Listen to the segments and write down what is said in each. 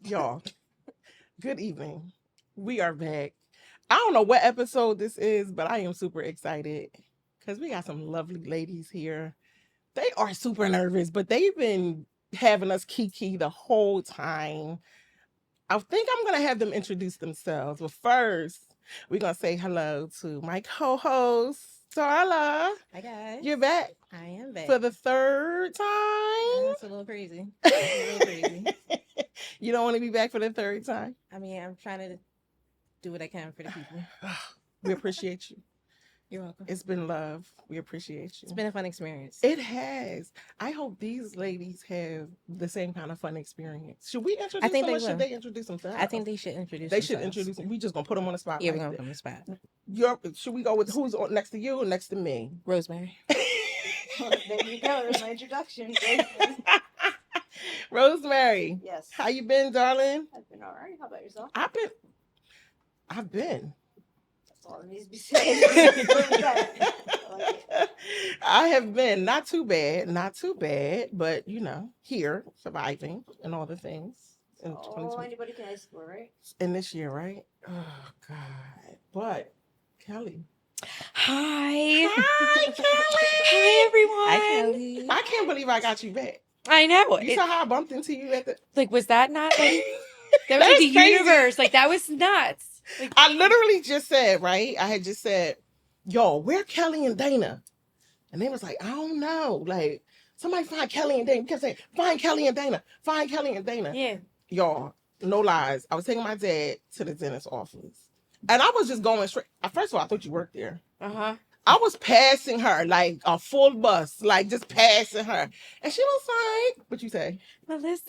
Y'all, good evening. We are back. I don't know what episode this is, but I am super excited because we got some lovely ladies here. They are super nervous, but they've been having us kiki the whole time. I think I'm going to have them introduce themselves. But first, we're going to say hello to my co-host, Darla. Hi guys. You're back I am back. for the third time. That's a little crazy. A little crazy. You don't want to be back for the third time? I mean, I'm trying to do what I can for the people. We appreciate you. You're welcome. It's been love. We appreciate you. It's been a fun experience. It has. I hope these ladies have the same kind of fun experience. Should we introduce I think them they or should will. they introduce themselves? I think they should introduce They should themselves. introduce them. We just gonna put them on the spot. Yeah, like we're going to this. put them on the spot. Should we go with who's next to you or next to me? Rosemary. There you go. There's my introduction. Rosemary. Yes. How you been, darling? I've been all right. How about yourself? I've been. That's all that needs to be said. I like it. I have been not too bad, but here surviving and all the things in All 2020 anybody can ask for, right? in this year, right? Oh God! But Kelly, Hi. hi Kelly, Hi, everyone. Hi, Kelly. I can't believe I got you back. I know. You saw how I bumped into you at the. Like, was that not like that was That like is the crazy. universe? Like, that was nuts. Like, I literally just said, right? I had just said, "Yo, where Kelly and Dana?" And they was like, "I don't know. Like, somebody find Kelly and Dana." We kept saying, "Find Kelly and Dana. Find Kelly and Dana." yeah. Y'all, no lies. I was taking my dad to the dentist's office. And I was just going straight. First of all, I thought you worked there. Uh-huh. I was passing her like a full bus, like just passing her. And she was like, what you say? Melissa.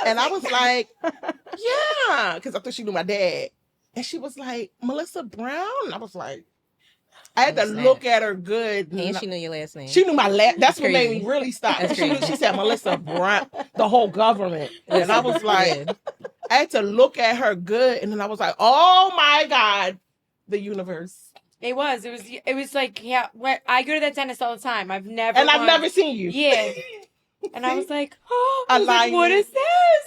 And I was like, yeah, because I thought she knew my dad. And she was like, Melissa Brown? And I was like, I had to Oh, snap. look at her good. And she knew your last name. She knew my last. That's what made Crazy. me really stop. That's She crazy. said Melissa Brown, the whole government. And I was like, I had to look at her good, and then I was like, "Oh my God, the universe!" It was like, yeah. I go to that dentist all the time. I've never. And I've once- never seen you. Yeah. And I was like, oh, I I was like, what lied. is this?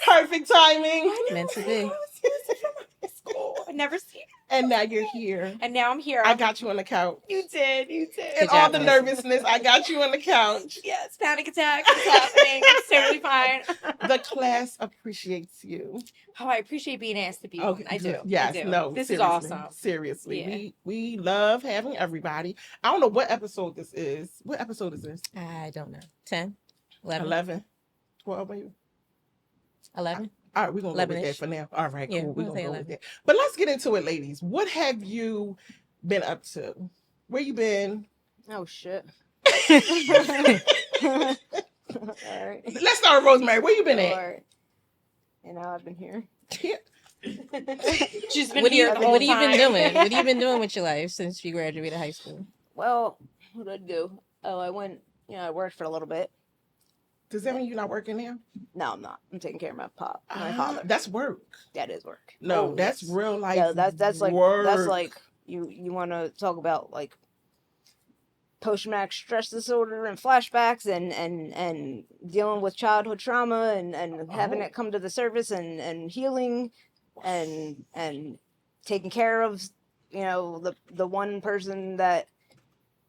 Perfect timing. I know, Meant to I be. was from high school. I never seen her. And now you're here. And now I'm here. I got you on the couch. You did. And Good all job, the Melissa. nervousness, I got you on the couch. Yes, panic attack is happening. It's totally fine. The class appreciates you. Oh, I appreciate being asked to be on. I do. Yes, I do. no. This seriously, is awesome. Seriously. Yeah. We love having everybody. I don't know what episode this is. What episode is this? I don't know. 10? 11? 11? 12 maybe? 11? All right, we're going to go with that 11-ish. for now. All right, Yeah, cool. We're we'll going to say go with 11. that. But let's get into it, ladies. What have you been up to? Where you been? Oh shit. All right. Let's start with Rosemary. Where you been All at? right. And now I've been here. She's been What here the whole have you been time. doing? What have you been doing with your life since you graduated high school? Well, what did I do? Oh, I went. I worked for a little bit. Does that mean you're not working now? No, I'm not. I'm taking care of my father. That's work. That is work. No, Oh, that's yes. real life. No, that's like work. that's like you want to talk about like post-traumatic stress disorder and flashbacks and dealing with childhood trauma and having Oh. it come to the surface and healing and taking care of the one person that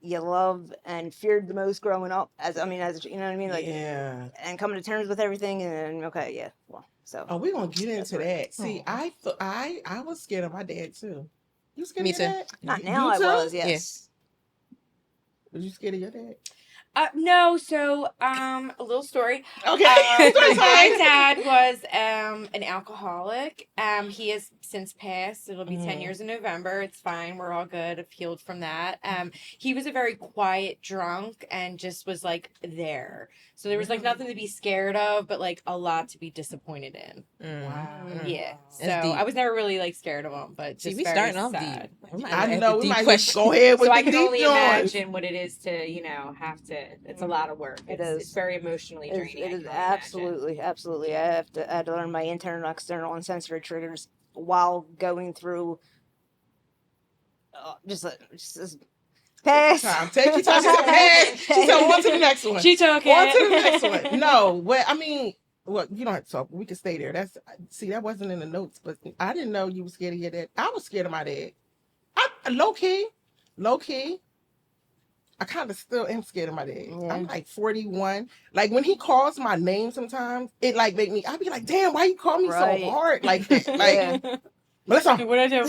you love and feared the most growing up as you know what I mean, like, yeah. and coming to terms with everything and okay, yeah, well, so Oh, we're gonna get into that. See, Oh. I was scared of my dad too. You scared Me of your too. dad? not You now. I too? was, yes. Was you scared of your dad? No, so a little story. Okay. My Story time. dad was an alcoholic. He has since passed. It'll be 10 Mhm. years in November. It's fine. We're all good. I've healed from that. He was a very quiet drunk and just was like there. So there was like nothing to be scared of, but like a lot to be disappointed in. Wow. Yeah. So That's deep. I was never really like scared of him, but See, just we very starting off sad. deep. We might I have know. the We deep might as question. well go ahead with So I the can deep only joints. imagine what it is to, have to. It's a lot of work. It It's is. very emotionally It is, draining. I it can is only imagine. absolutely. I had to learn my internal, external, and sensory triggers while going through just pass. Time. Take your time. She said, pass. She said, on to the next one. She took On to the it. next one. No, what I mean, well, you don't have to talk. We can stay there. That wasn't in the notes, but I didn't know you were scared of your dad. I was scared of my dad. Low key. I kind of still am scared of my dad. Yeah. I'm like 41. Like when he calls my name sometimes, it like make me, I'd be like, damn, why you call me so Right. hard? Like that. Like, Yeah. Melissa. What I do?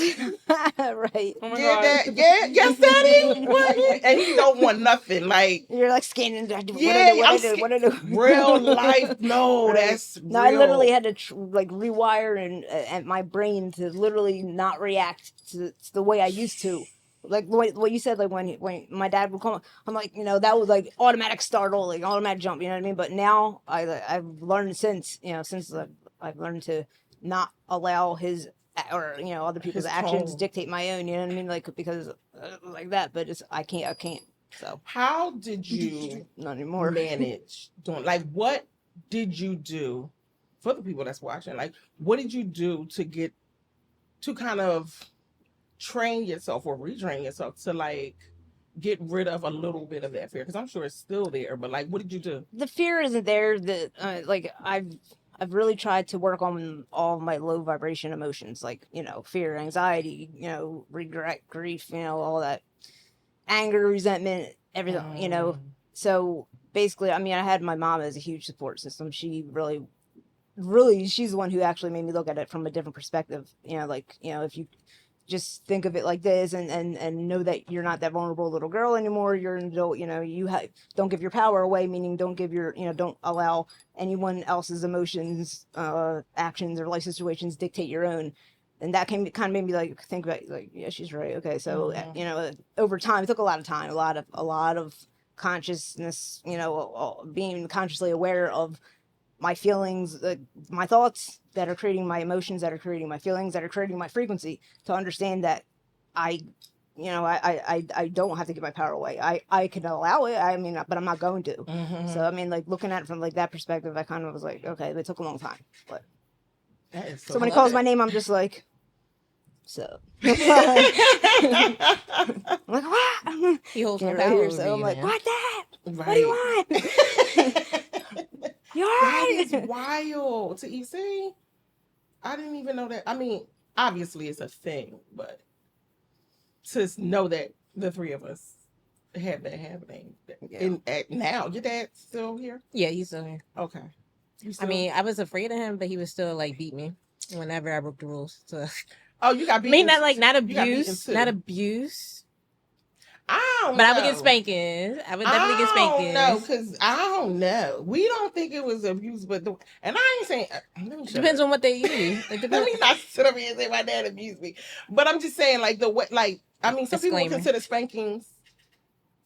Right. Oh my Yeah, god. that, yeah, yes, daddy. What? And he don't want nothing. Like, You're like scanning. What yeah, I do? What I do? real life. No, Right. that's real. No, I literally had to like rewire and my brain to literally not react to the way I used to. Like what you said, like when my dad would call, I'm like, that was like automatic startle, like automatic jump, you know what I mean? But now I've learned since I've learned to not allow his or other people's His actions tone. dictate my own, you know what I mean? Like because like that, but it's I can't. So How did you not anymore. manage doing, like, what did you do for the people that's watching? Like, what did you do to kind of train yourself or retrain yourself to like get rid of a little bit of that fear? Because I'm sure it's still there, but like, what did you do? The fear isn't there. Like I've really tried to work on all my low vibration emotions, like fear, anxiety, regret, grief, all that, anger, resentment, everything. So basically, I mean, I had my mom as a huge support system. She really, she's the one who actually made me look at it from a different perspective. If you just think of it like this and know that you're not that vulnerable little girl anymore, you're an adult, don't give your power away, meaning don't give don't allow anyone else's emotions, actions or life situations dictate your own. And that kind of made me like think about like, yeah, she's right. Okay. So, over time, it took a lot of time, a lot of consciousness, being consciously aware of my feelings, my thoughts that are creating my emotions, that are creating my feelings, that are creating my frequency, to understand that I don't have to give my power away. I can allow it. I mean, but I'm not going to. Mm-hmm. So I mean, like looking at it from like that perspective, I kind of was like, okay, it took a long time. But That is so when he calls my name, I'm just like, so. I'm like, what? He holds my Can't power really hear, over so I'm you like, now. what that? Right. What do you want? You That alright? is wild. To you see, I didn't even know that. I mean, obviously it's a thing, but to know that the three of us have that happening. Now, your dad's still here? Yeah, he's still here. Okay. I mean, I was afraid of him, but he would still like beat me whenever I broke the rules. So oh, you got I beaten. mean, not You got beaten abuse, too. not abuse. I don't But know. I would get spankings. I would definitely get spankings. No, because I don't know. We don't think it was abuse, but and I ain't saying. Let me It depends on what they use. It Let depends. me not sit up here and say my dad abused me, but I'm just saying, like the way, like I mean, some people Disclaimer. consider spankings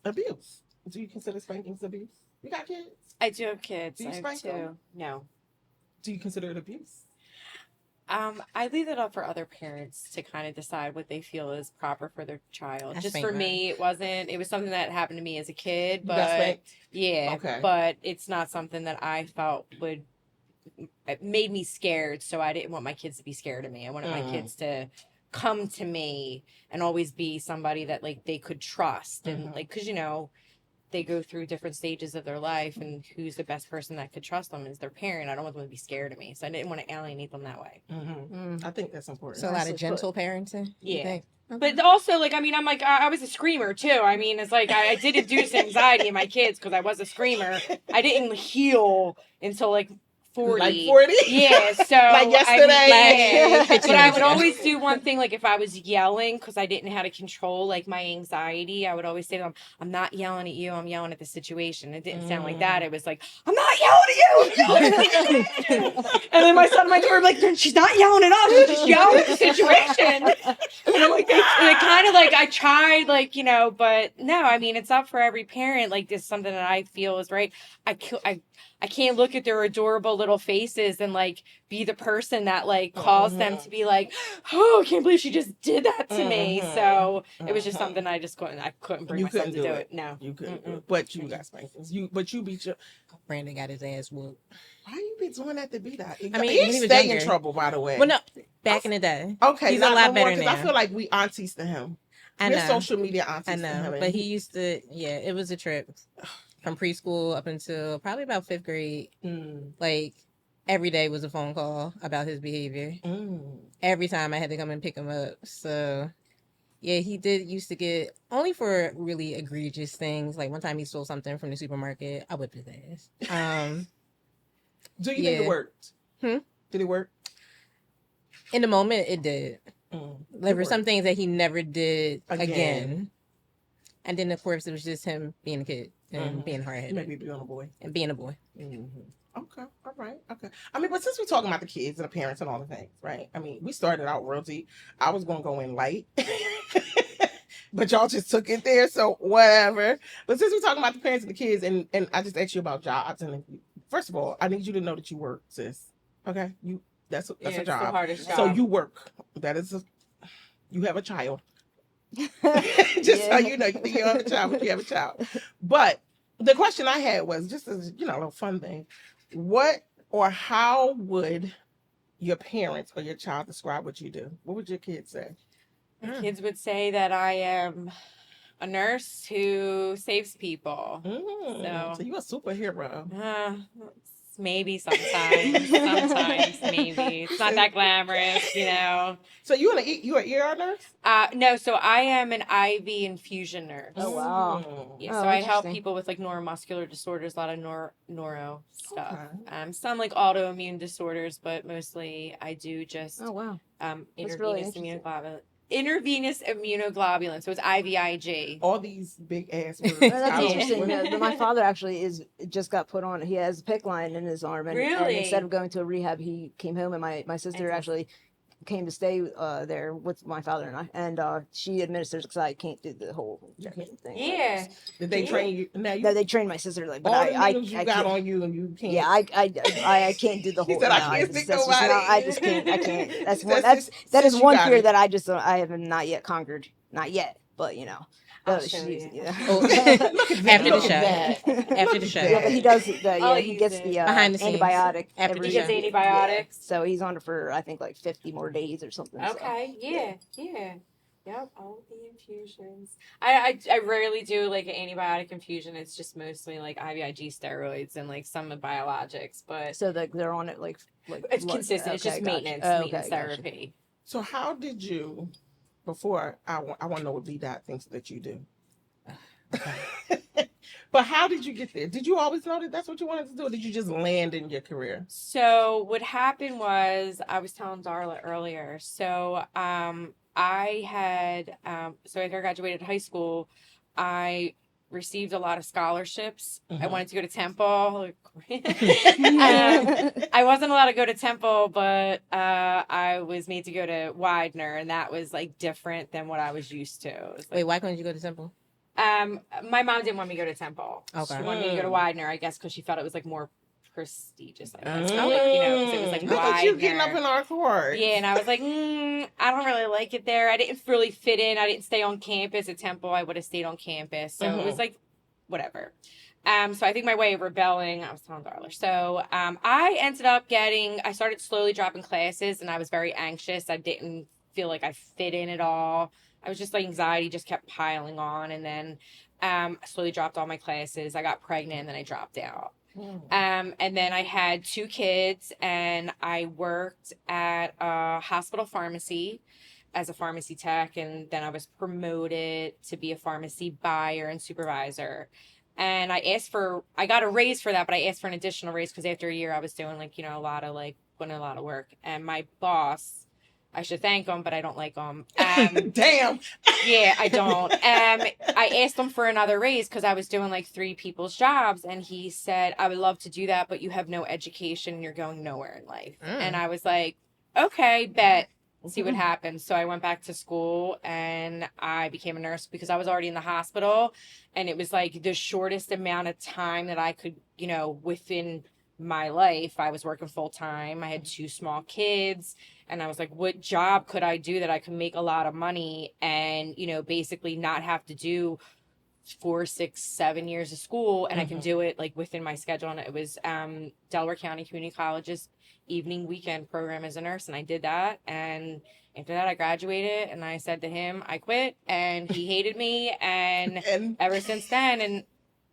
abuse. Do you consider spankings abuse? You got kids? I do have kids. Do you I have spank two. them? No. Do you consider it abuse? I leave it up for other parents to kind of decide what they feel is proper for their child. I Just spank for mine. me, it wasn't. It was something that happened to me as a kid, You got but spanked? yeah, Okay. but it's not something that I felt would. It made me scared, so I didn't want my kids to be scared of me. I wanted my kids to come to me and always be somebody that like they could trust and like because they go through different stages of their life, and who's the best person that could trust them is their parent. I don't want them to be scared of me, so I didn't want to alienate them that way. I think that's important. So a lot of gentle parenting. you Yeah. think? But also, like, I mean, I'm like, I was a screamer too. I mean, it's like I did induce anxiety in my kids because I was a screamer. I didn't heal until like 40. Like 40? Yeah, so Like yesterday? yeah. 15 But I years would ago. always do one thing, like if I was yelling because I didn't know how to control like my anxiety, I would always say to them, "I'm not yelling at you. I'm yelling at the situation." It didn't sound like that. It was like, "I'm not yelling at you. I'm yelling at the situation." And then my son and my daughter were like, "She's not yelling at us. She's just yelling at the situation." And I'm like, it kind of like I tried, like but no, I mean it's up for every parent. Like this is something that I feel is right. I can't look at their adorable little faces and like be the person that like caused them to be like, oh, I can't believe she just did that to me. So it was just something I couldn't bring myself to do it. No, You couldn't do it. But you got spankings. But you beat your. Brandon got his ass whooped. Why you be doing that to be that? I mean, he when he was stay in younger. trouble, by the way. Well, no, back in the day. Okay, he's a not lot no better more, 'cause I now. feel like we aunties to him. I We're know. social media aunties I to him. know, and but he used to. Yeah, it was a trip from preschool up until probably about 5th grade. Like every day was a phone call about his behavior. Every time I had to come and pick him up. So, yeah, he did used to get, only for really egregious things. Like one time he stole something from the supermarket. I whipped his ass. Do you think it Yeah. worked? Hmm? Did it work? In the moment, it did. There It were some worked. things that he never did Again. again. And then, of course, it was just him being a kid and being hard Maybe headed being a boy. and being a boy. Okay, all right, okay. I mean, but since we're talking about the kids and the parents and all the things, right? I mean, we started out real deep. I was gonna go in light, but y'all just took it there, so whatever. But since we're talking about the parents and the kids, and I just asked you about jobs, and first of all, I need you to know that you work, sis. Okay, that's a It's the job. hardest So job. you work. That is you have a child. Just so you know, you think you don't have a child, but you have a child. But the question I had was just as a little fun thing. What or how would your parents or your child describe what you do? What would your kids say? My kids would say that I am a nurse who saves people. So you're a superhero. Maybe sometimes. Sometimes, maybe. It's not that glamorous, you know. So you an ER nurse? No, so I am an IV infusion nurse. Oh wow. Yeah, Oh, so I help interesting. people with like neuromuscular disorders, a lot of neuro stuff. Okay. Some like autoimmune disorders, but mostly I do just Oh wow. That's really intravenous interesting. immunoglobulin. So it's IVIG. All these big ass words. That's I don't- interesting. what- My father actually just got put on. He has a PICC line in his arm, and Really? instead of going to a rehab, he came home, and my sister Fantastic. actually came to stay there with my father and I, and she administers because I can't do the whole injection thing. Yeah. Did they train you? Now No, you they trained my sister like, but all the I needles you got can't. on you and you can't. Yeah, I can't do the He whole. said, "I no, can't just, stick that's just nobody." not, I just can't. I can't. That's one. That's That since is you one got fear it. that I have not yet conquered. Not yet, but you know. I'll She's- show you. yeah. Oh, Look at that. After the Look show. at that. After Look the at show. that. Yeah, but he does. I'll He use gets it. the Behind the scenes. antibiotic After every. the He gets show. antibiotics. So he's on it for I think like 50 more days or something. so. Okay. Yeah. Yep. All the infusions. I rarely do like an antibiotic infusion. It's just mostly like IVIG steroids and like some biologics, but So they're on it like it's consistent. It's just okay, gotcha. maintenance, Oh, maintenance okay, gotcha. therapy. So how did you? Before I want to know what B Dot thinks that you do. But how did you get there? Did you always know that that's what you wanted to do? Or did you just land in your career? So what happened was I was telling Darla earlier. So I had so after I graduated high school, I received a lot of scholarships. I wanted to go to Temple. I wasn't allowed to go to Temple, but I was made to go to Widener, and that was like different than what I was used to. It was like, Wait, why couldn't you go to Temple? my mom didn't want me to go to Temple. Okay. She wanted me to go to Widener, I guess, because she felt it was like more prestigious. I guess, Mm. like, you know, because it was like Look at you getting up Widener. in our court. Yeah, and I was like, I don't really like it there. I didn't really fit in. I didn't stay on campus at Temple. I would have stayed on campus. So it was like, whatever. So I think my way of rebelling, I was telling Darla. So I ended up I started slowly dropping classes, and I was very anxious. I didn't feel like I fit in at all. I was just like anxiety just kept piling on, and then I slowly dropped all my classes. I got pregnant, and then I dropped out. And then I had 2 kids, and I worked at a hospital pharmacy as a pharmacy tech, and then I was promoted to be a pharmacy buyer and supervisor. And I got a raise for that, but I asked for an additional raise because after a year I was doing like, you know, putting a lot of work. And my boss, I should thank him, but I don't like him. Damn. Yeah, I don't. I asked him for another raise because I was doing like 3 people's jobs, and he said, I would love to do that, but you have no education and you're going nowhere in life. And I was like, okay, bet. See what happens. So I went back to school and I became a nurse because I was already in the hospital, and it was like the shortest amount of time that I could, you know, within my life. I was working full time. I had 2 small kids, and I was like, what job could I do that I could make a lot of money and, you know, basically not have to do 4, 6, 7 years of school, and I can do it like within my schedule. And it was Delaware County Community College's evening weekend program as a nurse, and I did that. And after that I graduated, and I said to him I quit, and he hated me, and And ever since then, and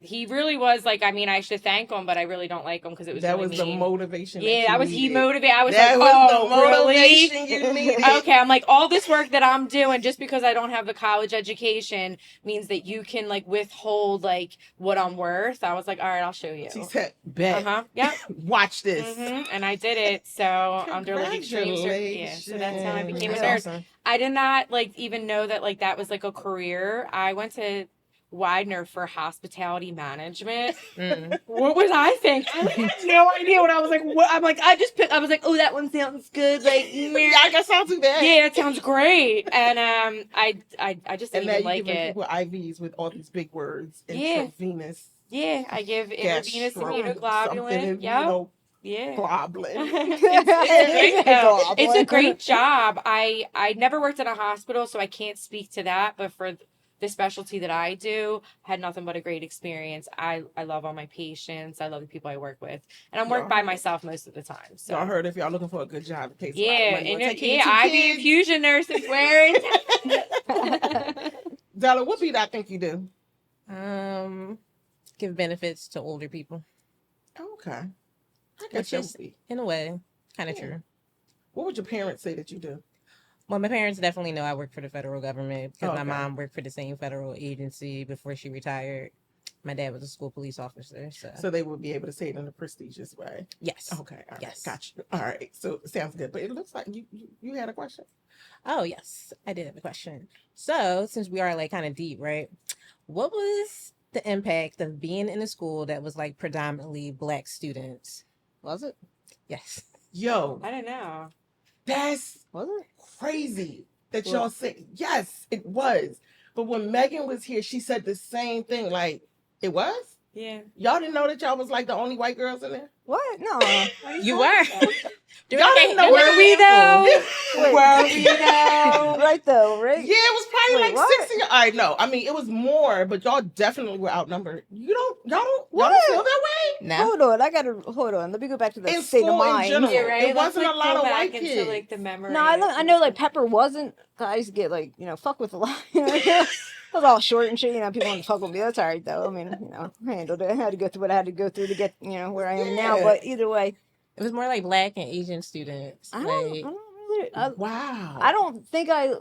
he really was like, I mean, I should thank him, but I really don't like him because it was That really was the mean. motivation. Yeah, that that you was he needed. motivated. I was That like, was oh, the really? motivation you needed. Okay, I'm like, all this work that I'm doing just because I don't have the college education means that you can like withhold like what I'm worth. I was like, all right, I'll show you. She said, "Bet, Yep. watch this." And I did it. So under like extreme yeah. So that's how I became a That's nurse. awesome. I did not like even know that like that was like a career. I went to Widener for hospitality management. What was I think? I had no idea what I was like. What I'm like. I was like, oh, that one sounds good. Like, Yeah, that sounds too bad. yeah, it sounds great. And I just And didn't now even you like giving it. people IVs with all these big words. Yeah. Intravenous. Yeah, I give intravenous Something, immunoglobulin. Yeah. Yeah. Globulin. It's a great job. I never worked in a hospital, so I can't speak to that. But for the specialty that I do, had nothing but a great experience. I love all my patients. I love the people I work with, and I'm work by myself most of the time. So y'all heard if y'all looking for a good job, it takes yeah, a lot of money. and Take care of yeah, your IV kids. infusion nurses wear it. Della, what beat I think you do? Give benefits to older people. Okay. I Which guess is, in a way, kind of true. What would your parents say that you do? Well, my parents definitely know I work for the federal government because my Okay. mom worked for the same federal agency before she retired. My dad was a school police officer, So they would be able to say it in a prestigious way. yes. Okay. All right. Yes. Gotcha. All right. So sounds good. But it looks like you had a question. Oh, yes, I did have a question. So, since we are like kind of deep, right? What was the impact of being in a school that was like predominantly Black students? Was it? Yes. Yo, I don't know. that's Was it? crazy that y'all say. Yes, it was. But when Megan was here, she said the same thing. Like, it was? Yeah. Y'all didn't know that y'all was like the only white girls in there? What? No. You were. Y'all didn't know Were we though? Wait. Were we though? Right though, right? Yeah, it was probably Wait, like what? 60. All right, no. I mean, it was more, but y'all definitely were outnumbered. Y'all don't What? feel that way? No. Hold on. Let me go back to the In state of school in mind. general. You're right. It Let's, wasn't like, a lot go of back white into, kids. like, the memory. No, I know like Pepper wasn't. I used to get like fuck with a lot. I was all short and shit. People want to fuck with me. That's all right though. I mean, I handled it. I had to go through what I had to go through to get where I am now. Yeah. But either way, It was more like Black and Asian students. I Like, don't really. Wow. I don't think I.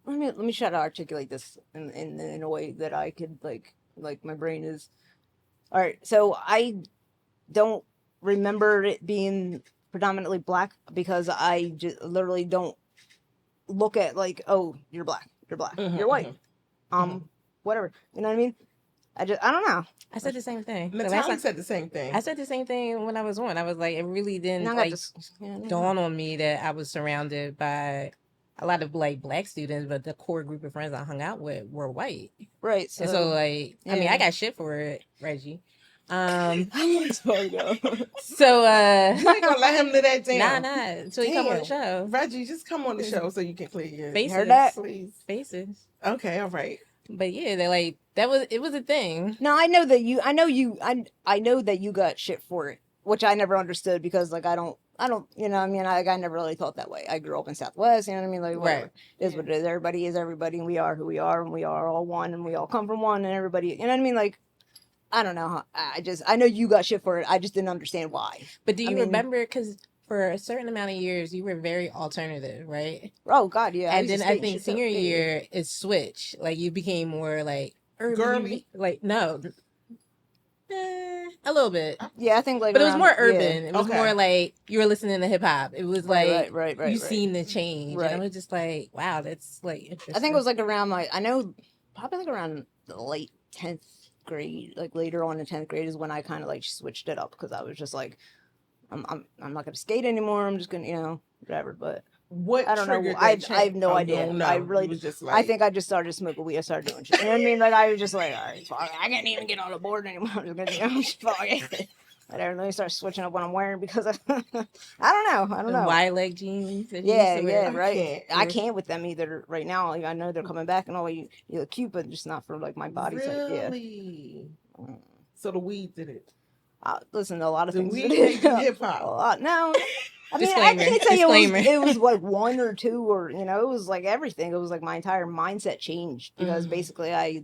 Let me try to articulate this in a way that I could like my brain is. All right, so I don't remember it being predominantly Black because I just literally don't look at like, oh, you're Black, you're white, whatever. You know what I mean? I don't know. I said the same thing. The last Natalie time- said the same thing. I said the same thing when I was on. I was like, it really didn't Now I got like this. dawn on me that I was surrounded by a lot of like Black students, but the core group of friends I hung out with were white. Right. And so like, I mean, yeah. I got shit for it, Reggie. I'm sorry, though. So You ain't gonna let him live that down. nah, until you come on the show. Reggie, just come on the show so you can clear your Faces. Heard that? please. Faces. Okay, all right. But yeah, they're like it was a thing. No, I know that I know that you got shit for it, which I never understood because like I don't, I never really thought that way. I grew up in Southwest, you know what I mean? Like, whatever. Right. It is what it is. Everybody is everybody, and we are who we are, and we are all one, and we all come from one, and everybody, you know what I mean? Like, I don't know. I know you got shit for it. I just didn't understand why. But do you I mean- remember? Because for a certain amount of years, you were very alternative, right? Oh God, yeah. And used then to I skate think shit, senior yeah. year it switched. Like you became more like urban, Girly? like no, a little bit. Yeah, I think like. But it was around- more yeah. urban. It was Okay. more like you were listening to hip hop. It was like right. you seen the change, Right. and I was just like, wow, that's like interesting. I think it was like around I know probably like around the late 10th grade, like later on in 10th grade is when I kind of like switched it up because I was just like, I'm not gonna skate anymore. I'm just gonna whatever. But What I don't know. triggered I that have change? no Oh, idea. No, I you really was just like, I think I just started smoking weed. I started doing shit. You know what I mean? Like I was just like, all right, fuck, I can't even get on the board anymore. I'm just gonna fuck it. Whatever. Let me start switching up what I'm wearing because I don't know. I don't the know. wide leg jeans. That you Yeah, used to wear. yeah, I right. can't. I can't with them either right now. Like, I know they're coming back and all. You look cute, but just not for like my body type. Yeah. really? So the weed did it. I listen to a lot of The things. weed made you hip A hop. lot. No. I mean, Disclaimer, I can't tell you disclaimer. it was like one or two or it was like everything. It was like my entire mindset changed because basically I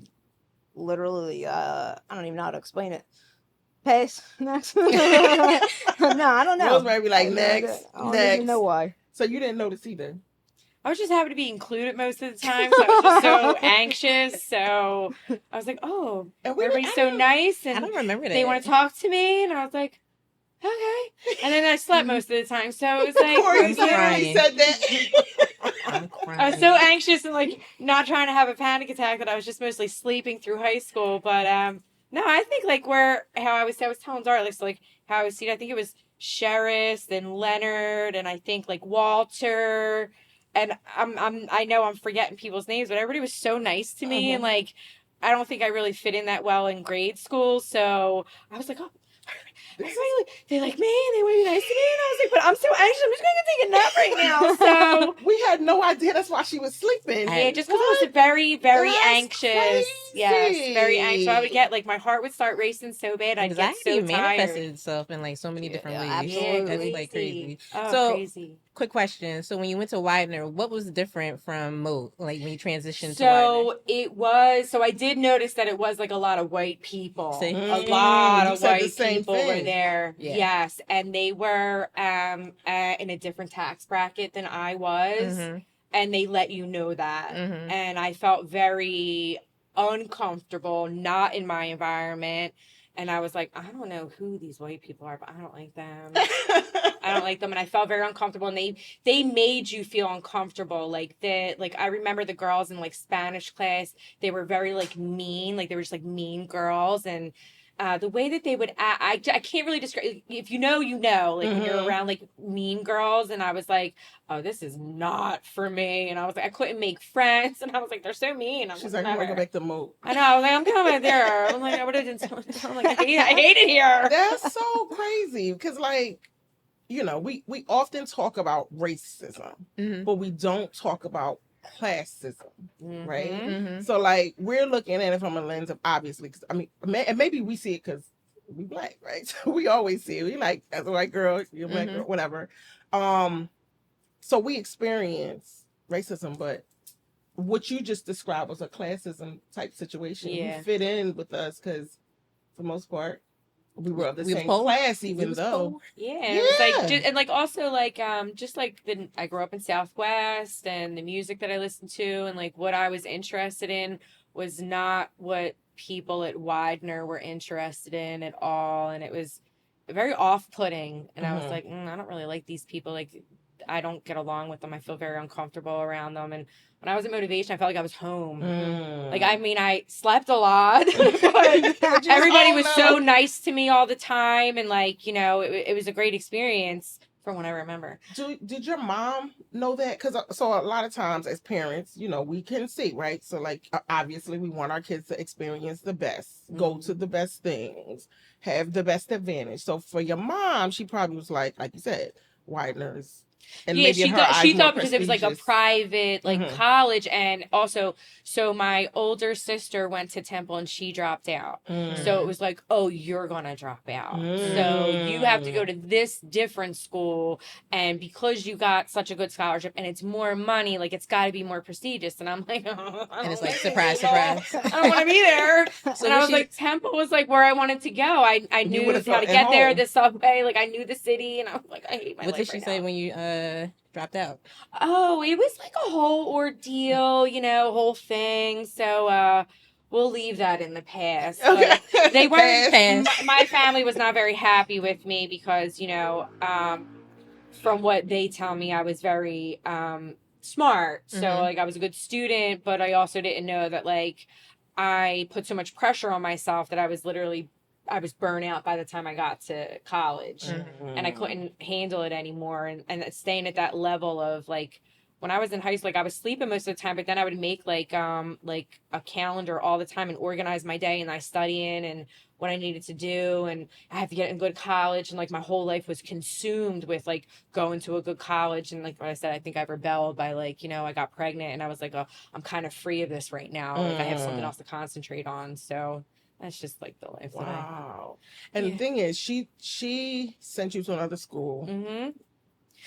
literally, I don't even know how to explain it. Pass. Next. No, I don't know. Rosemary be like, I next, don't even know next. why. So you didn't notice either. I was just happy to be included most of the time, so I was just so anxious. So I was like, "Oh, And we everybody's didn't- so nice, I and don't remember that. they want to talk to me." And I was like, "Okay." And then I slept most of the time, so it was like, Corey I'm literally crying. said that. I'm crying. I was so anxious and like not trying to have a panic attack that I was just mostly sleeping through high school. But no, I think like how I was telling Dara, like how I was seated. I think it was Sheris, then Leonard, and I think like Walter. And I know I'm forgetting people's names, but everybody was so nice to me, and like I don't think I really fit in that well in grade school. So I was like, oh. They like me, they want to be nice to me, and I was like, but I'm so anxious, I'm just going to take a nap right now. So We had no idea that's why she was sleeping. yeah, just because I was very, very That's anxious. crazy. Yes, very anxious. I would get like my heart would start racing so bad. I'd get Anxiety so manifested tired. itself in like so many different Yeah, ways. absolutely. That's like crazy. Oh, So, crazy. quick question. So, when you went to Widener, what was different from Moat? Like when you transitioned to So it was. So I did notice that it was like a lot of white people. See? A lot You of said the white same people were thing. there. Yeah. Yes, and they were in a different tax bracket than I was, Widener? and they let you know that. Mhm. And I felt very uncomfortable, not in my environment. And I was like, I don't know who these white people are, but I don't like them. I don't like them, and I felt very uncomfortable. And they made you feel uncomfortable. Like I remember the girls in like Spanish class. They were very like mean. Like they were just like mean girls, and the way that they would act, I can't really describe. If you know, you know. Like when you're around like mean girls, and I was like, oh, this is not for me. And I was like, I couldn't make friends, and I was like, they're so mean. I'm She's like, like, I want to never. go back to Moat. I know. I was like, I'm coming there. I'm like, I would have done. I'm like, I hate it here. That's so crazy because, like, you know, we often talk about racism, Mhm. but we don't talk about classism, right? Mhm. Mhm. So, like, we're looking at it from a lens of obviously, cause, I mean, and maybe we see it because we black, right? So we always see it. We like, as a white girl, you're a black girl, whatever. So we experience racism, but what you just described was a classism type situation. Yeah. You fit in with us because, for the most part, we were of the We same poor. class, We even was though. poor. Yeah, and it was like, Yeah. and like also like just like I grew up in Southwest, and the music that I listened to and like what I was interested in was not what people at Widener were interested in at all, and it was very off-putting. And I was Mhm. like, I don't really like these people. Like, I don't get along with them. I feel very uncomfortable around them. And when I was at Motivation, I felt like I was home. Like, I mean, I slept a lot, but everybody was so nice to me all the time. And like, you know, it was a great experience from what I remember. Did your mom know that? Because so a lot of times as parents, you know, we can see, right? So like obviously we want our kids to experience the best, go to the best things, have the best advantage. So for your mom, she probably was like you said, Widener's. And Yeah, maybe in her she eyes more thought because it was like a prestigious. private like Mhm. college, and also so my older sister went to Temple and she dropped out. So it was like, oh, you're gonna drop out. So you have to go to this different school, and because you got such a good scholarship and it's more money, like it's got to be more prestigious. And I'm like, oh, And it's like, surprise, surprise. I don't want to be there. So and I was was she- like, Temple was like where I wanted to go. I You knew would've how felt to at get there, home. the subway, like I knew the city, and I was like, I hate my What life did she right say now. when you dropped out? Oh, it was like a whole ordeal, you know, whole thing. So we'll leave that in the past. Okay. But they weren't Pass. my family was not very happy with me because, you know, from what they tell me, I was very smart. So Mhm. like I was a good student, but I also didn't know that like I put so much pressure on myself that I was burnt out by the time I got to college. And I couldn't handle it anymore. And staying at that level of like when I was in high school, like I was sleeping most of the time, but then I would make like a calendar all the time and organize my day, and I studying and what I needed to do, and I had to get in good college, and like my whole life was consumed with like going to a good college. And like what I said, I think I rebelled by like, you know, I got pregnant and I was like, oh, I'm kind of free of this right now. Like I have something else to concentrate on. So that's just like the life that Wow. And Yeah. the thing is, she sent you to another school. Mm-hmm.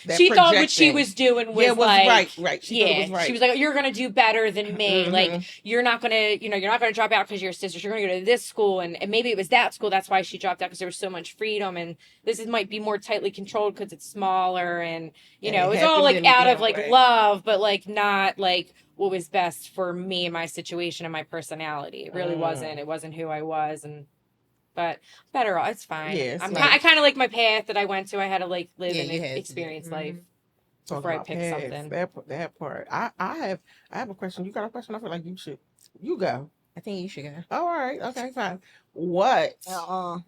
that She thought what she projecting. was doing was, Yeah, was like, right. She yeah, thought it was right. she was like, you're gonna do better than me. Like, Mhm. you're not gonna, you're not gonna drop out because you're a sister. You're gonna go to this school, and maybe it was that school. That's why she dropped out, because there was so much freedom, and might be more tightly controlled because it's smaller, and And it it's all happened like in out the of like way. love, but like not like what was best for me and my situation and my personality. It really wasn't. It wasn't who I was, and. But better off. It's fine. Yeah, it's I kind of like my path that I went to. I had to like live Yeah, and you had to. experience life Talk before I about pick paths, something. That part. I have a question. You got a question? I feel like you should. You go. I think you should go. Oh, all right. Okay, fine. What? I'm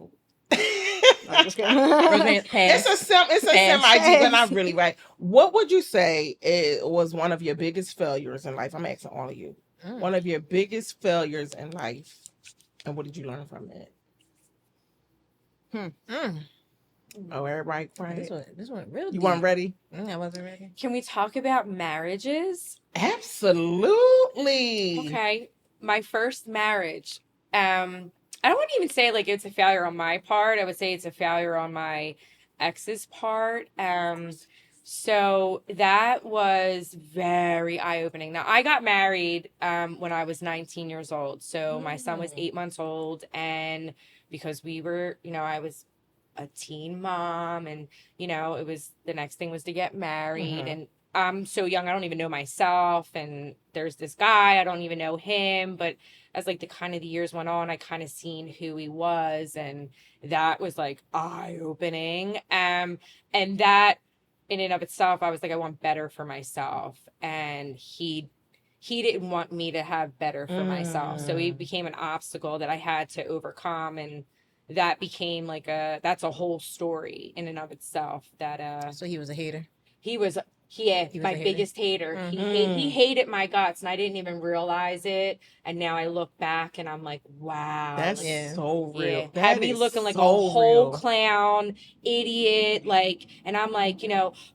just kidding. Roseanne, pass. It's a Pass. semi, but not really right. What would you say was one of your biggest failures in life? I'm asking all of you. One of your biggest failures in life, and what did you learn from it? Oh, everybody quiet. This one real. You weren't ready? I wasn't ready. Can we talk about marriages? Absolutely. Okay. My first marriage. I don't want to even say like it's a failure on my part. I would say it's a failure on my ex's part. So that was very eye-opening. Now, I got married when I was 19 years old. So my son was 8 months old, and because we were, I was a teen mom, and it was the next thing was to get married, and I'm so young, I don't even know myself, and there's this guy, I don't even know him, but as like the years went on, I kind of seen who he was, and that was like eye-opening. And that in and of itself, I was like, I want better for myself, and he didn't want me to have better for myself, so he became an obstacle that I had to overcome, and that became like that's a whole story in and of itself. That So he was a hater. he was my a hater. biggest hater. He hated my guts, and I didn't even realize it. And now I look back, and I'm like, wow, That's like, so real. yeah, That had me is looking like a so whole real. clown, idiot, like, and I'm like,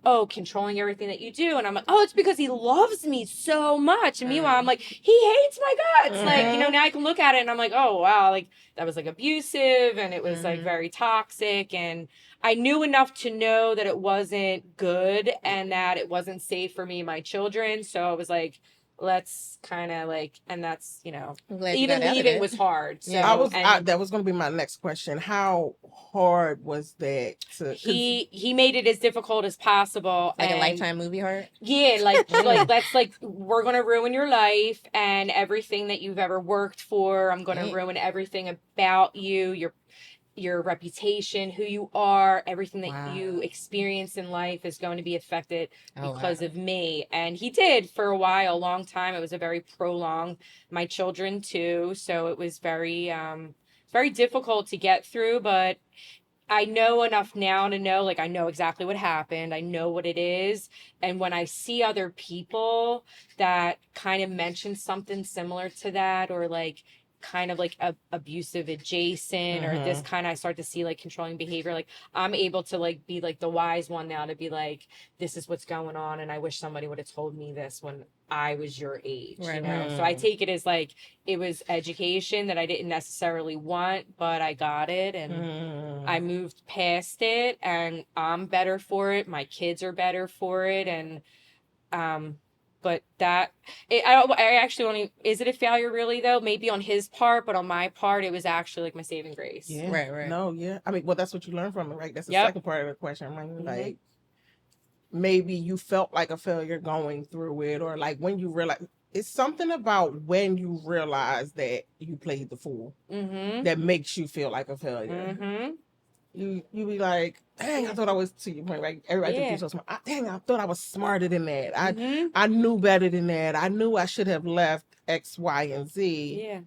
oh, controlling everything that you do, and I'm like, oh, it's because he loves me so much, and meanwhile, I'm like, he hates my guts, like, now I can look at it, and I'm like, oh wow, like that was like abusive, and it was like very toxic, and I knew enough to know that it wasn't good and that it wasn't safe for me and my children. So I was like, let's kind of like, and that's, I'm glad you even got out of leaving that. was hard. So Yeah. that was going to be my next question. How hard was that he made it as difficult as possible. Like and a Lifetime movie heart? Yeah, like that's like, we're gonna ruin your life and everything that you've ever worked for. I'm gonna ruin everything about you, your reputation, who you are, everything that you experience in life is going to be affected because of me. And he did for a while, a long time. It was a very prolonged, my children too. So it was very difficult to get through, but I know enough now to know, like, I know exactly what happened. I know what it is. And when I see other people that kind of mention something similar to that, or like kind of like abusive adjacent, or this kind of, I start to see like controlling behavior, like I'm able to like be like the wise one now to be like, this is what's going on, and I wish somebody would have told me this when I was your age, Right. So I take it as like it was education that I didn't necessarily want, but I got it, and I moved past it, and I'm better for it. My kids are better for it, and but I actually only, is it a failure really though? Maybe on his part, but on my part, it was actually like my saving grace. Yeah. Right. No, yeah. I mean, well, that's what you learned from it, right? That's the Yep. second part of the question. Like, maybe you felt like a failure going through it, or like when you realize, it's something about when you realize that you played the fool that makes you feel like a failure. You be like, dang, I thought I was, to your point, right? Everybody thinks you're so smart. Dang, I thought I was smarter than that. I knew better than that. I knew I should have left X, Y, and Z. Yeah.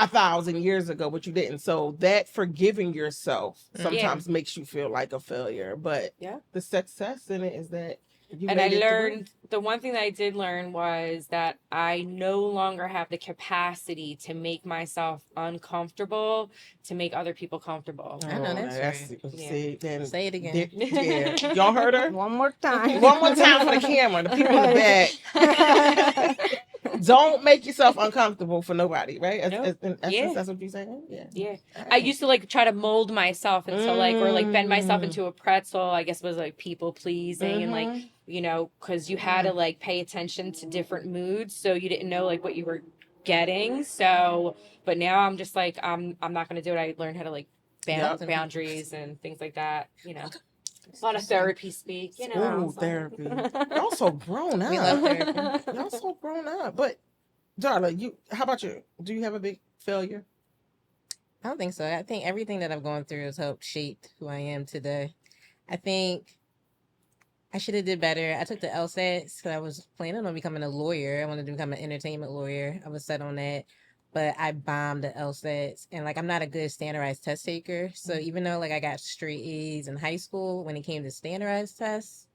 1,000 years ago, but you didn't. So that forgiving yourself sometimes makes you feel like a failure. But the success in it is that you and made I it learned, the one thing that I did learn was that I no longer have the capacity to make myself uncomfortable to make other people comfortable. I know that's through. right. See, then Say it again. yeah. Y'all heard her? One more time. One more time for the camera, the people in the back. Don't make yourself uncomfortable for nobody, right? Nope. In essence, Yeah. that's what you're saying? Yeah. Yeah. All I right. used to like try to mold myself into like, or like bend myself Mm. into a pretzel, I guess was like people pleasing and like, Mhm. you know, because you had to like pay attention to different moods. So you didn't know like what you were getting. So, but now I'm just like, I'm not going to do it. I learned how to like Yep. boundaries and things like that, you know. A lot of therapy speak, you know. Ooh, therapy. Y'all so grown We love up. therapy. Y'all so grown up. But Darla, how about you? Do you have a big failure? I don't think so. I think everything that I've gone through has helped shape who I am today. I think I should have did better. I took the LSATs because I was planning on becoming a lawyer. I wanted to become an entertainment lawyer. I was set on that, but I bombed the LSATs. And like, I'm not a good standardized test taker. So even though like I got straight A's in high school, when it came to standardized tests,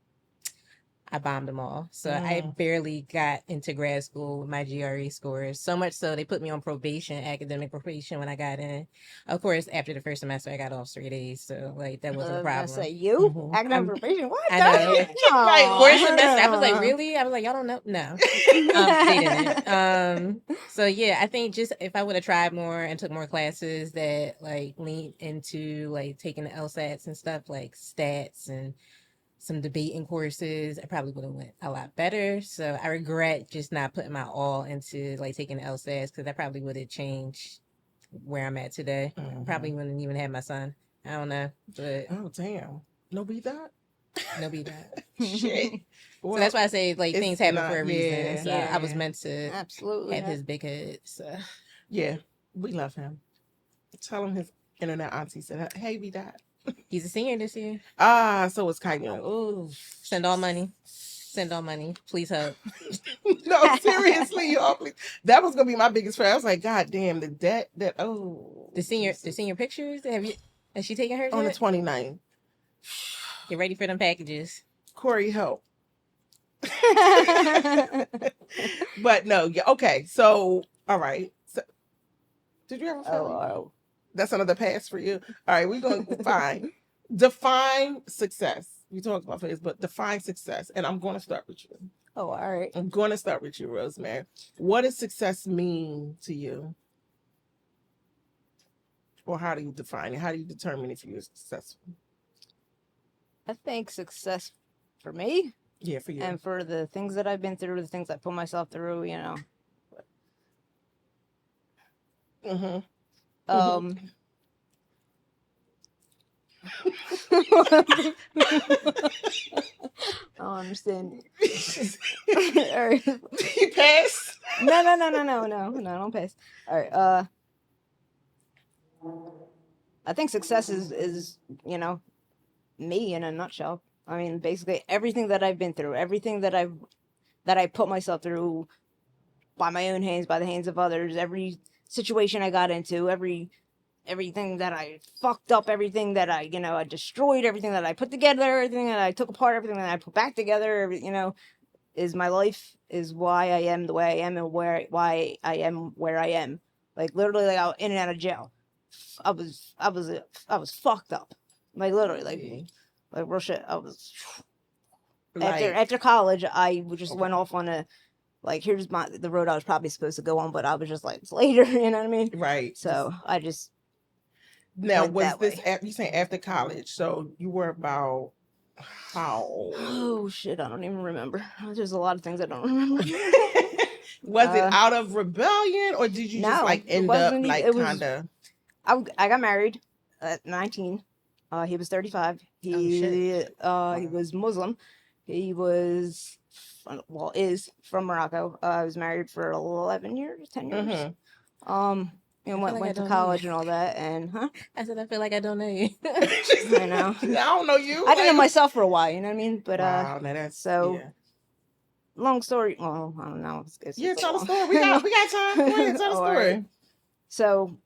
I bombed them all. So I barely got into grad school with my GRE scores. So much so they put me on probation, academic probation when I got in. Of course, after the first semester, I got off straight A's. So like that wasn't a I problem. say you Mhm. academic probation. What? I know. Like, First semester, I was like, really? I was like, y'all don't know? No. They didn't. So yeah, I think just if I would have tried more and took more classes that like leaned into like taking the LSATs and stuff like stats and some debating courses, I probably would have went a lot better. So I regret just not putting my all into like taking the LSATs because that probably would have changed where I'm at today. Probably wouldn't even have my son. I don't know, but Oh, damn. No beat that? no be that. Shit. So that's why I say like it's things happen not- for a reason. So I was Yeah. meant to Absolutely. have his big head. So Yeah, we love him. Tell him his internet auntie said, hey, we died. he's a senior this year. So it's Kylie. Oh, Send all money. Send all money. Please help. no, seriously, y'all. Please. That was gonna be my biggest fear. I was like, God damn, the debt that The Jesus. senior pictures. Has she taken hers On the yet? 29th. Get ready for them packages. Corey, help. But no, yeah, okay. So, all right. So, did you ever fail? Oh, That's another pass for you. All right, we're going to define success. We talked about this, but define success. And I'm going to start with you. all right. I'm going to start with you, Rosemary. What does success mean to you? Or how do you define it? How do you determine if you're successful? I think success for me Yeah, for you. and for the things that I've been through, the things I put myself through, you know. Mm-hmm. I don't understand. All right. You pass? No, don't pass. All right. I think success is you know, me in a nutshell. I mean, basically everything that I've been through, everything that I put myself through by my own hands, by the hands of others, every situation I got into, everything that I fucked up, everything that I destroyed, everything that I put together, everything that I took apart, everything that I put back together, is my life, is why I am the way I am, and why I am where I am. Like literally, like I was in and out of jail. I was fucked up. Like literally, like real shit. I was after college. I just went off on a here's the road I was probably supposed to go on, but I was just like it's later. You know what I mean? Right. So I just now was that this way. you saying after college? So you were about how old? Oh shit, I don't even remember. There's a lot of things I don't remember. Was it out of rebellion, or did you just like end up like kind of? I got married at 19. He was 35. He was Muslim. He was is from Morocco. I was married for 11 years, 10 years. Mm-hmm. And went to college and all that, and I said I feel like I don't know you. I know. I don't know you. I didn't know myself for a while, you know what I mean? But wow, that's so yeah. Long story. Well, I don't know. Tell the story. We got time. Go ahead, tell the story. Right. So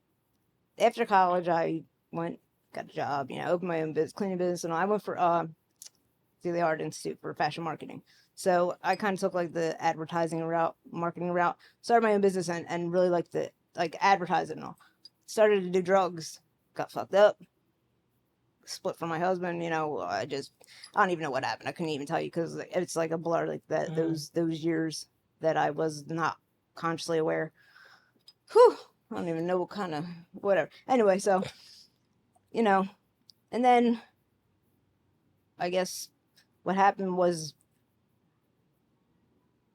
after college, I got a job. Opened my own business, cleaning business, and I went for the Art Institute for fashion marketing. So I kind of took like the advertising route, marketing route. Started my own business and really liked the advertising and all. Started to do drugs. Got fucked up. Split from my husband. I don't even know what happened. I couldn't even tell you because it's like a blur. Like that those years that I was not consciously aware. Whew, I don't even know what kind of whatever. Anyway, so and then I guess what happened was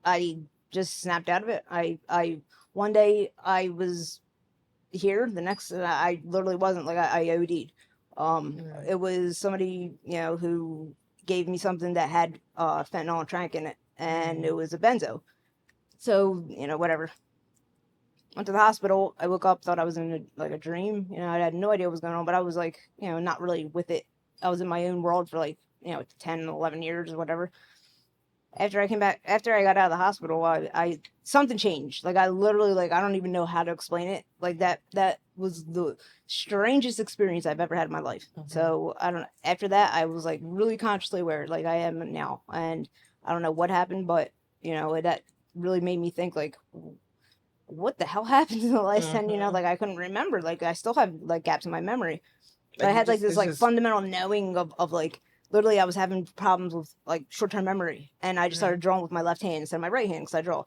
I just snapped out of it. I one day I was here, the next I literally wasn't. Like I OD'd. It was somebody who gave me something that had fentanyl and tranq in it, and it was a benzo. So whatever. Went to the hospital. I woke up, thought I was in a dream. I had no idea what was going on, but I was like, not really with it. I was in my own world for like 10, 11 years or whatever. After I came back, after I got out of the hospital, I something changed. Like I literally, like I don't even know how to explain it. Like that was the strangest experience I've ever had in my life. So I don't. After that, I was like really consciously aware, like I am now, and I don't know what happened, but that really made me think like, what the hell happened in the last 10? Like I couldn't remember. Like I still have like gaps in my memory, but I had like this like fundamental knowing of like. Literally, I was having problems with like short-term memory, and I just started drawing with my left hand instead of my right hand because I draw.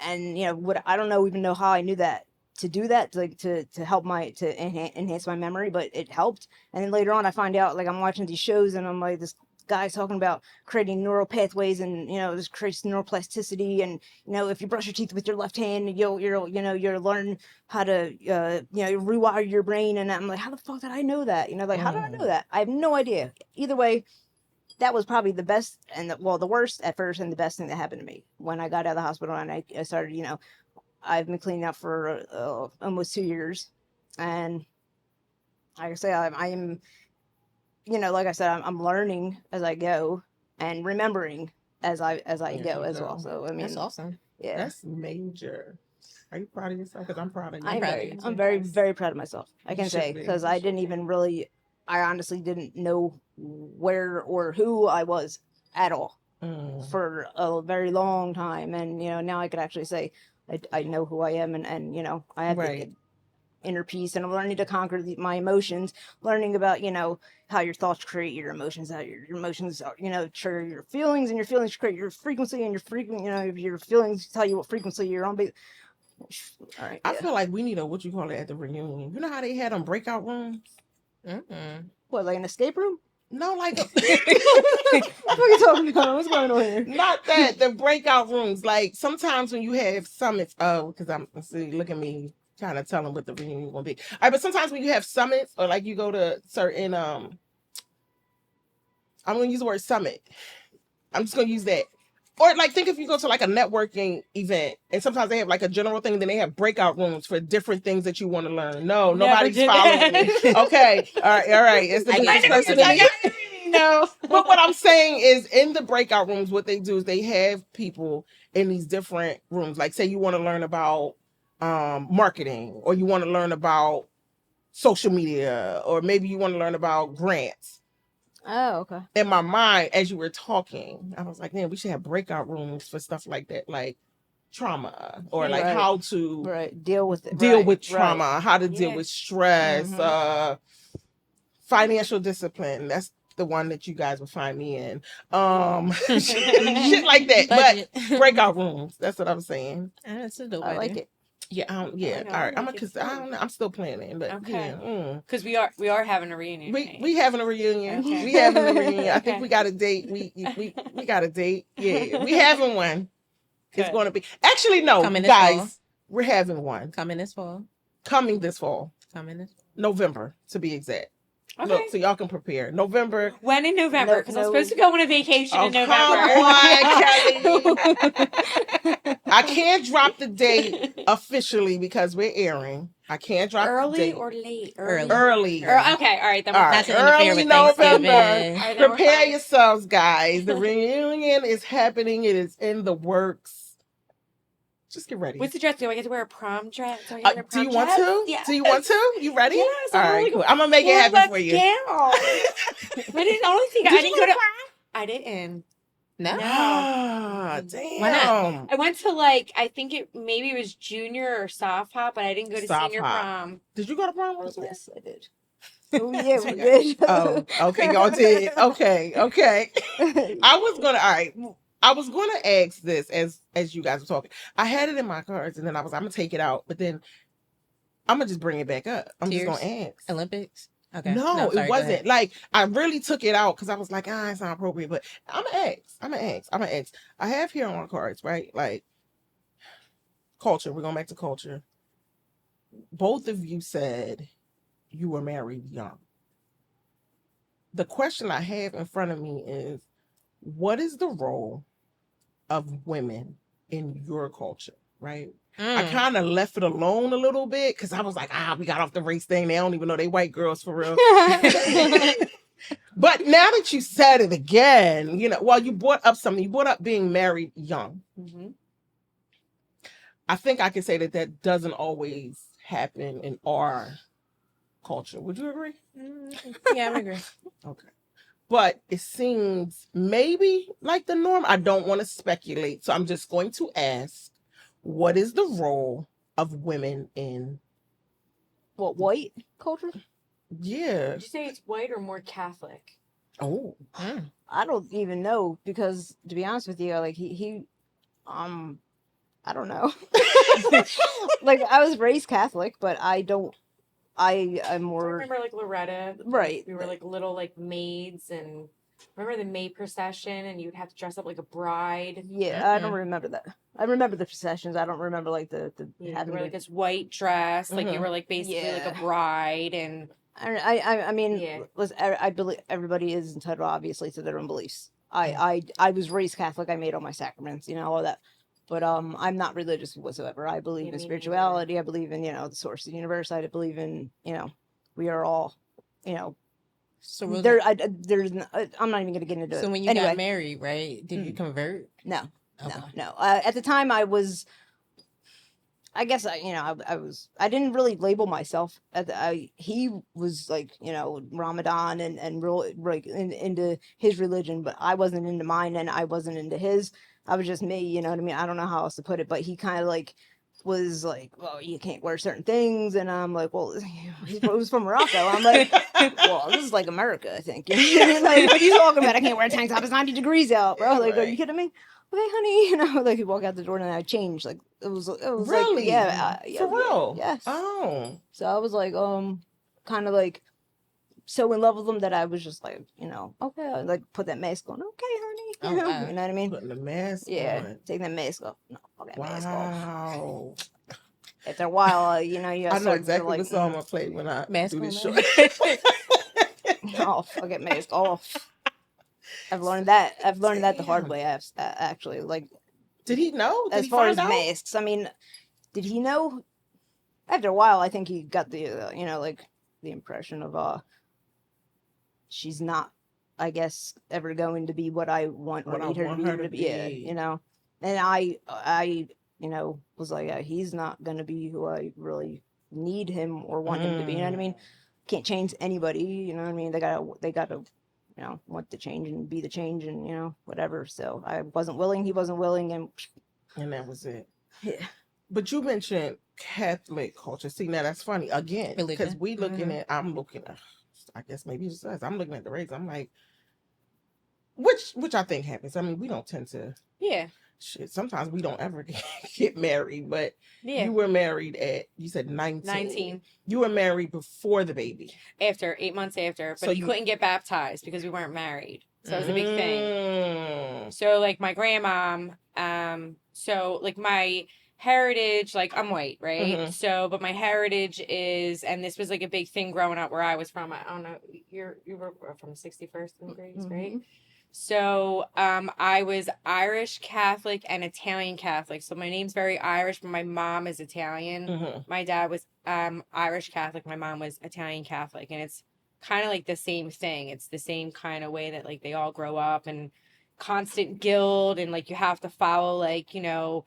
And what I don't even know how I knew that to do that, like to help enhance my memory, but it helped. And then later on, I find out like I'm watching these shows, and I'm like this guy's talking about creating neural pathways, and this creates neuroplasticity, and if you brush your teeth with your left hand, you'll learn how to rewire your brain. And I'm like, how the fuck did I know that? Like how did I know that? I have no idea. Either way, that was probably the best and the worst at first and the best thing that happened to me when I got out of the hospital, and I started. I've been cleaning up for almost 2 years, and like I say, I am. Like I said, I'm learning as I go and remembering as I go as well. So I mean, that's awesome. Yeah, that's major. Are you proud of yourself? Because I'm proud of you. I'm very, very proud of myself. I can say because I didn't even really, I honestly didn't know where or who I was at all for a very long time, and now I could actually say I know who I am, and I have the inner peace, and I'm learning to conquer my emotions, learning about how your thoughts create your emotions, how your emotions trigger your feelings, and your feelings create your frequency, and your feelings tell you what frequency you're on. All right, I feel like we need a what you call it at the reunion. You know how they had them breakout rooms? What, like an escape room? No, like what are you talking about? What's going on here? Not that, the breakout rooms. Like sometimes when you have summits, because look at me trying to tell them what the reunion will be. All right, but sometimes when you have summits or like you go to certain, I'm going to use the word summit. I'm just going to use that. Or like think if you go to like a networking event and sometimes they have like a general thing, then they have breakout rooms for different things that you want to learn. No, nobody's following me. Okay. All right. It's the business person in me. No. But what I'm saying is in the breakout rooms, what they do is they have people in these different rooms. Like say you want to learn about marketing, or you want to learn about social media, or maybe you want to learn about grants. Oh, okay. In my mind, as you were talking, I was like, man, we should have breakout rooms for stuff like that, like trauma, or like how to deal with it. Deal with trauma, how to deal with stress, financial discipline. That's the one that you guys will find me in. Shit like that. Budget. But breakout rooms. That's what I'm saying. That's a dope I like it. Yeah, all right. I don't know. I'm still planning, but because we are having a reunion. We having a reunion. Okay. We having a reunion. I think we got a date. We got a date. Yeah, we having one. It's going to be actually no, guys. We're having one coming this fall. November to be exact. Okay. Look, so y'all can prepare. November. When in November? Because I'm supposed to go on a vacation in November. Come on, Kelly. I can't drop the date officially because we're airing. I can't drop early the date. Or late? Early. Okay, all right. Then that's early November. Right, prepare yourselves, guys. The reunion is happening. It is in the works. Just get ready. What's the dress? Do I get to wear a prom dress? Do you want to? Yes. Do you want to? You ready? Yes. All right, cool. I'm gonna make it happen for you. But the only thing I didn't go to prom. I didn't. No. Damn. Why not? I went to I think it was junior or soft hop, but I didn't go to senior prom. Did you go to prom? Yes, I did. Oh yeah, we did. Oh, okay, y'all did. Okay. I was gonna. All right. I was going to ask this as you guys were talking. I had it in my cards, and then I'm gonna take it out, but then I'm gonna just bring it back up. I'm just Tears? gonna ask. Olympics? Okay. No, it sorry, go ahead. wasn't. Like, I really took it out because I was like, it's not appropriate. But I'm gonna ask. I have here on my cards, right? Like, culture. We're going back to culture. Both of you said you were married young. The question I have in front of me is, what is the role of women in your culture, right? I kind of left it alone a little bit because I was like, we got off the race thing. They don't even know they white girls for real. But now that you said it again, you brought up something. You brought up being married young. Mm-hmm. I think I can say that doesn't always happen in our culture. Would you agree? Yeah, I agree. Okay. But it seems maybe like the norm. I don't want to speculate. So I'm just going to ask, what is the role of women in What, white culture? Yeah. Did you say it's white or more Catholic? Oh. I don't even know because, to be honest with you, like I don't know. Like, I was raised Catholic, but I'm I more remember like Loretta. right. We were like little like maids, and remember the maid procession, and you'd have to dress up like a bride. Yeah, I don't remember that. I remember the processions. I don't remember like the You having wore to. like this white dress, like you Mhm. were like basically like a Yeah. bride, and I mean, Yeah. I believe everybody is entitled, obviously, to their own beliefs. I was raised Catholic. I made all my sacraments, all that. But I'm not religious whatsoever. I believe Yeah, in me spirituality. I believe in the source of the universe. I believe in we are all So, Rosa, there's I'm not even gonna get into it. so when you Anyway, got married, right? Did you convert? no, Okay. no. At the time, I was. I guess I didn't really label myself. He was like Ramadan and real like into his religion, but I wasn't into mine and I wasn't into his. I was just me, you know what I mean? I don't know how else to put it, but he kind of like was like, well, you can't wear certain things, and I'm like, well, he was from Morocco. I'm like, well, this is like America, I think. Like, what are you talking about? I can't wear a tank top. It's 90 degrees out, bro. Like, are you Right. kidding me? Okay, honey, like you walk out the door and I changed. Like it was Really? like yeah, For real? yes. Oh. So I was like kind of like so in love with them that I was just like okay, I like put that mask on. Okay, honey, Oh, wow. you know what I mean? Putting the mask Yeah, on. take that mask off. No, okay, mask off. Wow. After a while, you I know start exactly like, what song I'm gonna play when I Mask do on, this man. show. off. I get mask off. I've learned that. The hard Damn. way. Actually, like Did he know? Did as he far find as out? masks. I mean, did he know? After a while, I think he got the like the impression of she's not, I guess, ever going to be what I want or What I need her to want be. her to Yeah, be. And I was like, he's not gonna be who I really need him or want him to be. You know what I mean? Can't change anybody. You know what I mean? They gotta want the change and be the change and whatever. So I wasn't willing. He wasn't willing, and And that was it. yeah. But you mentioned Catholic culture. See, now that's funny again because Religion. I'm looking at. I guess maybe it's us. I'm looking at the race. I'm like, which I think happens. I mean, we don't tend to. yeah, Shit. Sometimes we don't ever get married. But yeah. you were married at, you said 19. 19 You were married before the baby. after 8 months after, but So he you- couldn't get baptized because we weren't married. So that was a big thing. Mm. So like my grandmom, so like my heritage, like I'm white, right? Mhm. So, but my heritage is, and this was like a big thing growing up where I was from. I don't know, you were from 61st and Grace, right? Mhm. So, I was Irish Catholic and Italian Catholic. So my name's very Irish, but my mom is Italian. Mhm. My dad was Irish Catholic. My mom was Italian Catholic, and it's kind of like the same thing. It's the same kind of way that like they all grow up and constant guilt and like you have to follow like no,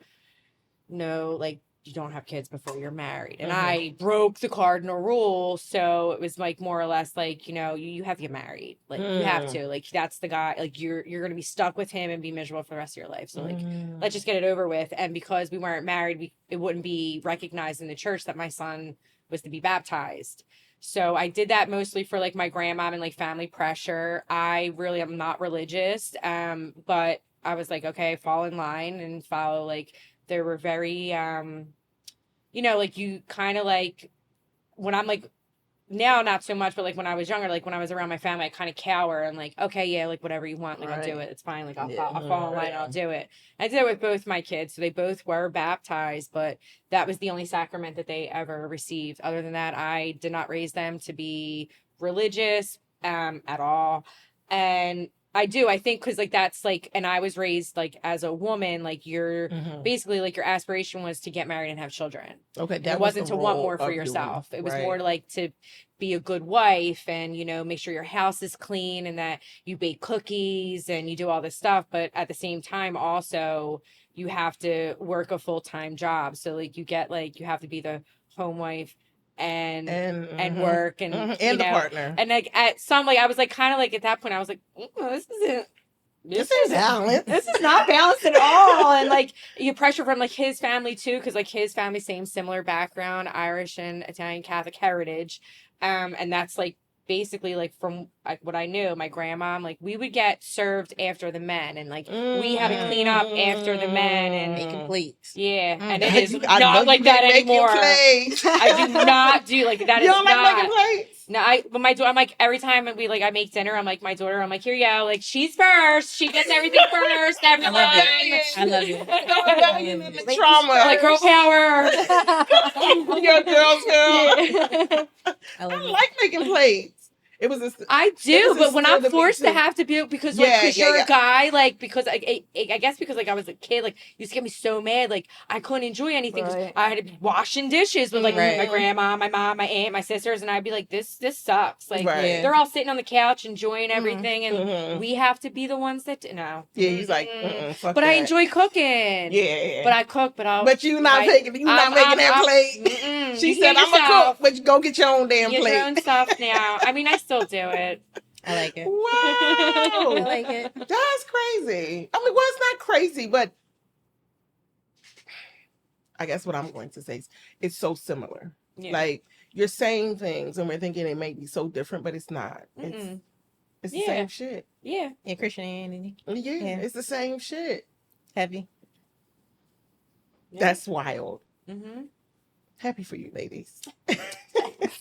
like you don't have kids before you're married. And I broke the cardinal rule, so it was like more or less like you have to get married, like you have to, like that's the guy, like you're gonna be stuck with him and be miserable for the rest of your life. So like let's just get it over with. And because we weren't married, it wouldn't be recognized in the church that my son was to be baptized. So I did that mostly for like my grandmom and like family pressure. I really am not religious, but I was like, okay, fall in line and follow. Like, they were very, like you kind of like, when I'm like, now not so much, but like when I was younger, like when I was around my family, I kind of cower and like, okay, yeah, like whatever you want, like I'll do it. It's fine. Like I'll fall in line, I'll do it. I did it with both my kids. So they both were baptized, but that was the only sacrament that they ever received. Other than that, I did not raise them to be religious at all. And I think, because like that's like, and I was raised like as a woman, like you're basically like your aspiration was to get married and have children. Okay, and it wasn't to want more for yourself. It was more like to be a good wife and, make sure your house is clean and that you bake cookies and you do all this stuff. But at the same time, also, you have to work a full-time job. So like you have to be the home wife and work and the partner. And like at some, like I was like kind of like at that point I was like, this is balanced. This is not balanced at all. And like you pressure from like his family too, because like his family, same similar background, Irish and Italian Catholic heritage. And that's like basically like from like what I knew, my grandma, like we would get served after the men, and like we had to clean up after the men and making plates. Yeah, and it is not like that anymore. I do not do like that. You don't like making plates? No, but my daughter, I'm like, every time I make dinner, I'm like, my daughter, I'm like, here you go. Like, she's first. She gets everything first. Everyone. I love you. The trauma. Like, girl power. Your girls, girl. I like making plates. It was. I do, but when I'm forced to have to be, because you're a guy, like, because I guess because like I was a kid, like, you used to get me so mad, like I couldn't enjoy anything because I had to be washing dishes with like my grandma, my mom, my aunt, my sisters, and I'd be like, this sucks. Like they're all sitting on the couch enjoying everything, and we have to be the ones that no. Yeah, he's like, fuck but that. I enjoy cooking. Yeah, but I cook, but you're not making that plate. She said, I'm gonna cook, but you go get your own damn plate. Your own stuff now. I mean, I still do it. I like it. Wow. I like it. That's crazy. I mean, well, it's not crazy, but I guess what I'm going to say is it's so similar. Yeah. Like, you're saying things and we're thinking it may be so different, but it's not. It's the same shit. Yeah. In Christianity. Yeah, it's the same shit. Heavy. Yeah. That's wild. Mm-hmm. Happy for you, ladies.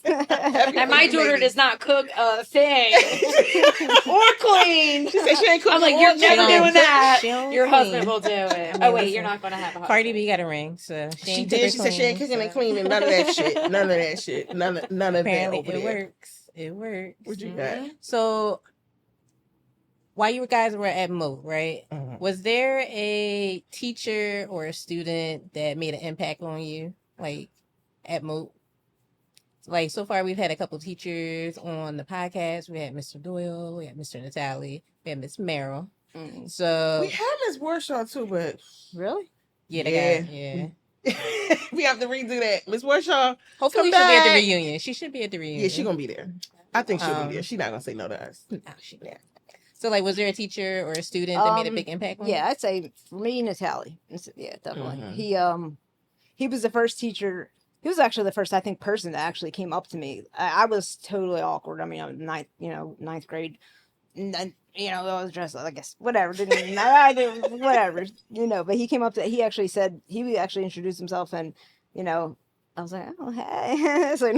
And my daughter does not cook a thing or clean. She said she ain't cooking. I'm like, you're never doing that. Your husband will do it. I mean, oh wait, you're not going to have a husband. Cardi B got a ring, so she did. She said she ain't cooking and cleaning. None of that shit. None of that shit. None of apparently that. Over it there. works. It works. What you got? So, while you guys were at Moat, right? Was there a teacher or a student that made an impact on you, like at Moat? Like, so far, we've had a couple teachers on the podcast. We had Mr. Doyle, we had Mr. Natali, we had Miss Merrill. So we had Miss Warshaw too, but really, yeah. We have to redo that. Miss Warshaw, hopefully she'll be at the reunion. She should be at the reunion. Yeah, she's gonna be there. I think she'll be there. She's not gonna say no to us. So, like, was there a teacher or a student that made a big impact on you? Yeah, I'd say for me, Natali. Yeah, definitely. He was the first teacher. He was actually the first, I think, person that actually came up to me. I was totally awkward. I mean, I was ninth grade. And then, I was dressed, I guess, whatever. I did whatever, But he came up to, he actually introduced himself and, I was like, oh, hey. So,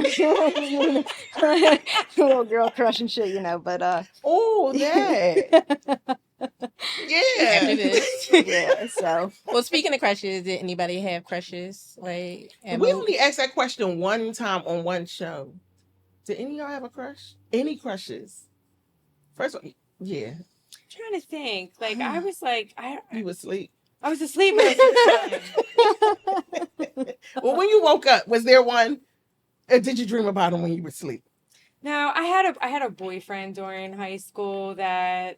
little girl crush and shit, but. Oh, yeah. Yeah. Yeah, so. Well, speaking of crushes, did anybody have crushes? Like, we only asked that question one time on one show. Did any of y'all have a crush? Any crushes? First one, yeah. I'm trying to think. Like, I was like, you was asleep. I was asleep. Well, when you woke up, was there one? Or did you dream about him when you were asleep? No, I had a boyfriend during high school that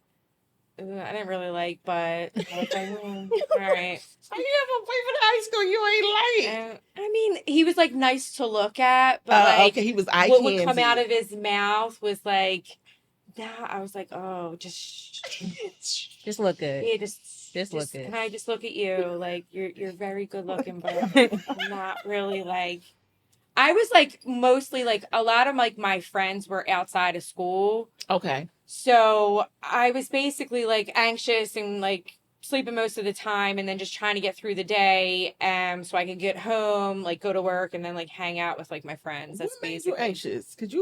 I didn't really like, but I was like, all right. So you have a boyfriend in high school you ain't like? I mean, he was like nice to look at, but okay, he was eye what candy. Would come out of his mouth was like, I was like, oh, just look good. Yeah, just look good. Can I just look at you? Like, you're very good looking, but not really like. I was like mostly like a lot of like my friends were outside of school. Okay. So I was basically like anxious and like sleeping most of the time and then just trying to get through the day so I could get home, like go to work and then like hang out with like my friends. That's What made you basically. anxious? Could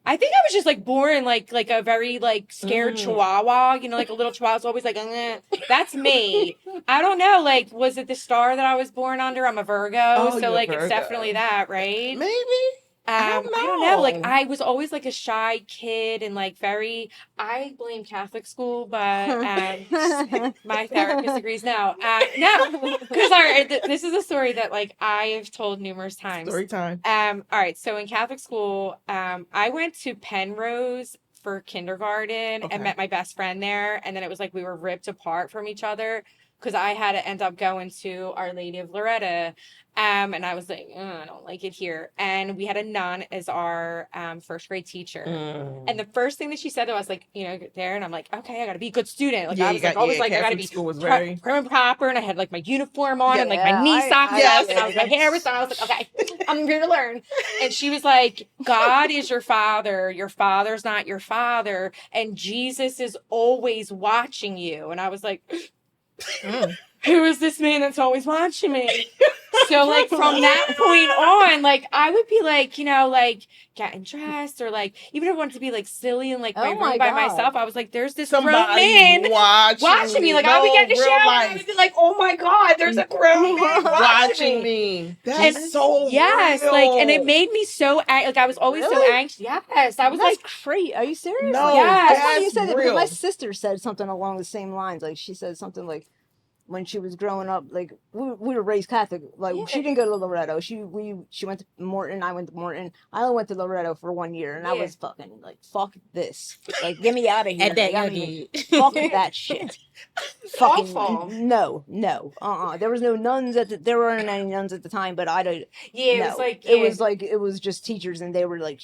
I think I was just like born like a very like scared chihuahua, you know, like a little chihuahua's always like, that's me. I don't know, like was it the star that I was born under? I'm a Virgo, so you're like Virgo. it's definitely that, right? maybe? I don't know. Like I was always like a shy kid and like I blame Catholic school, but my therapist agrees no. No, because this is a story that like I have told numerous times. Story time. All right. So in Catholic school, I went to Penrose for kindergarten and met my best friend there, and then it was like we were ripped apart from each other because I had to end up going to Our Lady of Loretta. And I was like, I don't like it here. And we had a nun as our first grade teacher. And the first thing that she said to us, like, you know, there, and I'm like, okay, I got to be a good student. Like, I was like, always like, I got to be prim and proper. And I had like my uniform on and like my knee socks up. And my hair was done. I was like, okay, I'm here to learn. And she was like, God is your father. Your father's not your father. And Jesus is always watching you. And I was like, who is this man that's always watching me? So like from that point on, like I would be like, you know, like getting dressed or like even if I wanted to be like silly and like my room by myself, I was like, there's this grown man watching me. Like I would get in the shower and I would be like, oh my God, there's a grown man watching me. That's so yes, real. like and it made me so like I was always so anxious. Yes, I was That's like, crazy. Are you serious? No, yes. That's funny you said that because real. my sister said something along the same lines. Like she said something like when she was growing up, like we were raised Catholic. Like she didn't go to Loretto. She went to Morton. I went to Morton. I only went to Loretto for 1 year, and I was fucking like, fuck this. Like, get me out of here. At that like, young age. fuck that shit. Fucking awful. no. There was no nuns there weren't any nuns at the time, but I don't. Yeah, no. It was just teachers, and they were like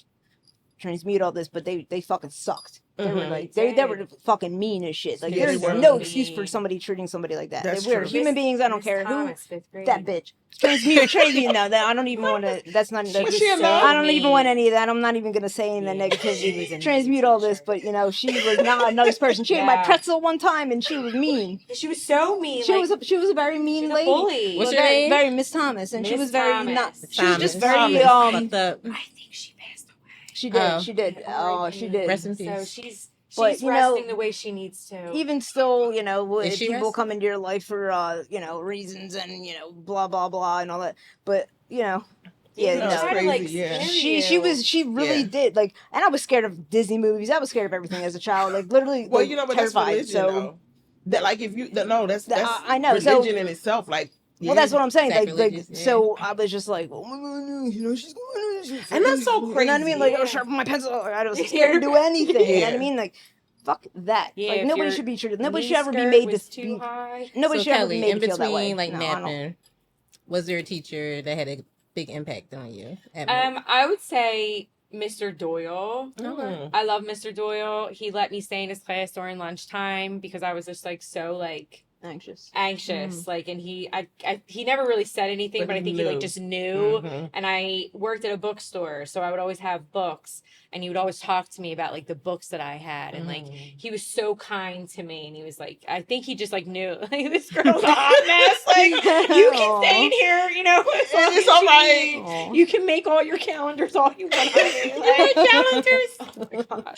transmute all this, but they fucking sucked. They were like they were fucking mean as shit. Like there's no excuse for somebody treating somebody like that. We're human beings. I don't care Thomas, who that bitch. Transmute trade, that I don't even want to. That's not. I don't even want any of that. I'm not even gonna say any of the negativity. Transmute all this, but she was not a nice person. She ate my pretzel one time, and she was mean. She was so mean. She was a very mean lady. Bully. What's her name? Very Miss Thomas, and she was very not. She was just very I think she passed away. She did. She did. Oh, she did. Rest in peace. So she's But, resting the way she needs to. Even still, Is she people resting? come into your life for, reasons and, blah, blah, blah and all that. But, That's no. crazy, She really did. Like, and I was scared of Disney movies. I was scared of everything as a child. Like, literally, Well, like, but that's terrified. religion, though. That, like, if you, that's I know. religion in itself. Like, well, that's what I'm saying. Sacrilegious, So I was just like, oh my God, she's going And that's so crazy. You know what I mean? Like, sharpen my pencil. I was scared to do anything. You know what I mean? Like, fuck that. Yeah, like, nobody should be treated. Nobody should ever be made to too high. Nobody should ever Kelly, be made in to feel that way. between like No, I don't. napping, was there a teacher that had a big impact on you? I would say Mr. Doyle. Okay. I love Mr. Doyle. He let me stay in his class during lunchtime because I was just like so like Anxious. Like, and he never really said anything, but I think he like just knew. And I worked at a bookstore, so I would always have books, and he would always talk to me about like the books that I had, and like he was so kind to me, and he was like, I think he just like knew like this girl's a hot mess, like you can stay in here, as long as all you right. need. You can make all your calendars all you want. Like, calendars. Oh my God.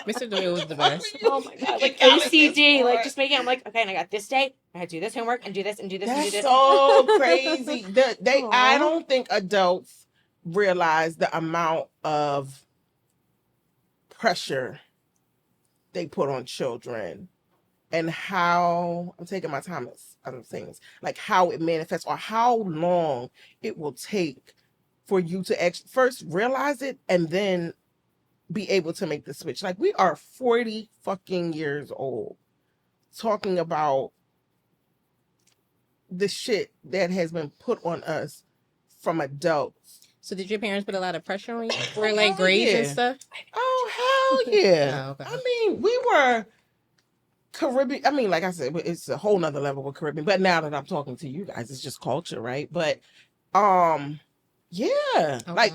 Mr. Doyle was the best. Oh my God. Like OCD, like just making. I'm like, okay, and I got this day. I had to do this homework and do this and do this and do this. That's so crazy. I don't think adults realize the amount of pressure they put on children and how I'm taking my time as I'm saying this, like how it manifests or how long it will take for you to first realize it and then be able to make the switch. Like we are 40 fucking years old talking about the shit that has been put on us from adults. So did your parents put a lot of pressure on you for like grades and stuff? Oh, hell yeah. Oh, okay. I mean, we were Caribbean. I mean, like I said, it's a whole nother level of Caribbean. But now that I'm talking to you guys, it's just culture, right? But, yeah. Okay. Like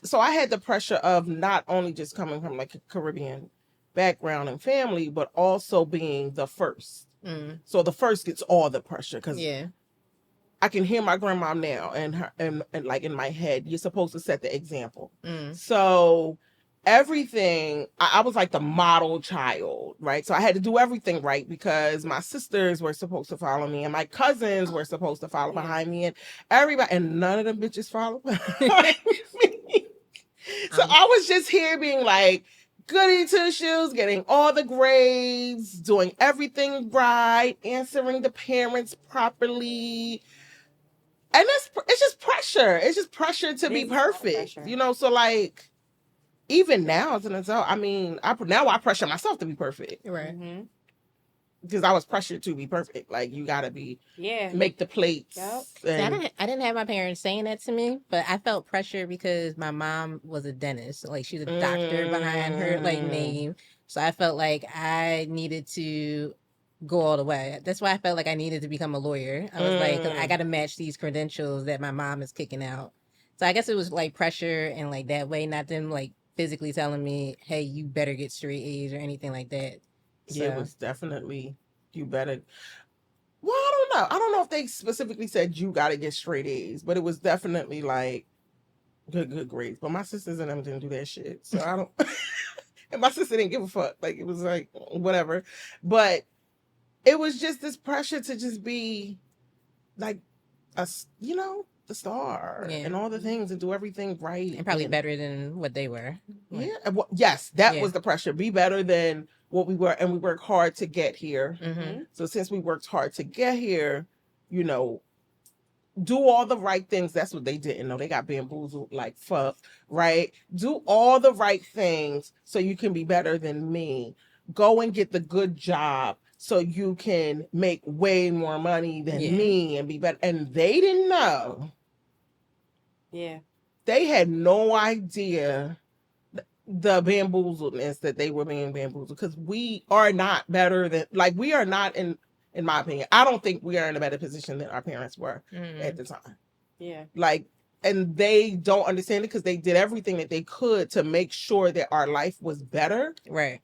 so I had the pressure of not only just coming from like a Caribbean background and family, but also being the first So the first gets all the pressure because Yeah. I can hear my grandma now and her and like in my head, you're supposed to set the example. So everything, I was like the model child, right? So I had to do everything right because my sisters were supposed to follow me and my cousins were supposed to follow behind me and everybody, and none of them bitches followed behind me. So I was just here being like, goody two shoes, getting all the grades, doing everything right, answering the parents properly. And it's just pressure. It's just pressure to be perfect. Pressure. You know, so like even now as an adult, I mean, now I pressure myself to be perfect. Right. Because I was pressured to be perfect. Like you gotta make the plates. Yep. And I didn't have my parents saying that to me, but I felt pressure because my mom was a dentist. Like she's a doctor behind her like name. So I felt like I needed to go all the way. That's why I felt like I needed to become a lawyer. I was like, 'cause I got to match these credentials that my mom is kicking out. So I guess it was like pressure and like that way, not them like physically telling me, hey, you better get straight A's or anything like that. So. yeah, it was definitely you better. Well, I don't know. I don't know if they specifically said you got to get straight A's, but it was definitely like good grades. But my sisters and them didn't do that shit, so I don't. And my sister didn't give a fuck. Like it was like whatever, but it was just this pressure to just be like the star and all the things and do everything right and probably better than what they were. Yeah. Yes, that was the pressure. Be better than what we were, and we work hard to get here. So since we worked hard to get here, do all the right things. That's what they didn't know. They got bamboozled like fuck, right? Do all the right things so you can be better than me. Go and get the good job so you can make way more money than me and be better. And they didn't know. Yeah. They had no idea the bamboozledness that they were being bamboozled, because we are not better than, like, we are not in my opinion, I don't think we are in a better position than our parents were at the time. Yeah. Like, and they don't understand it because they did everything that they could to make sure that our life was better. Right.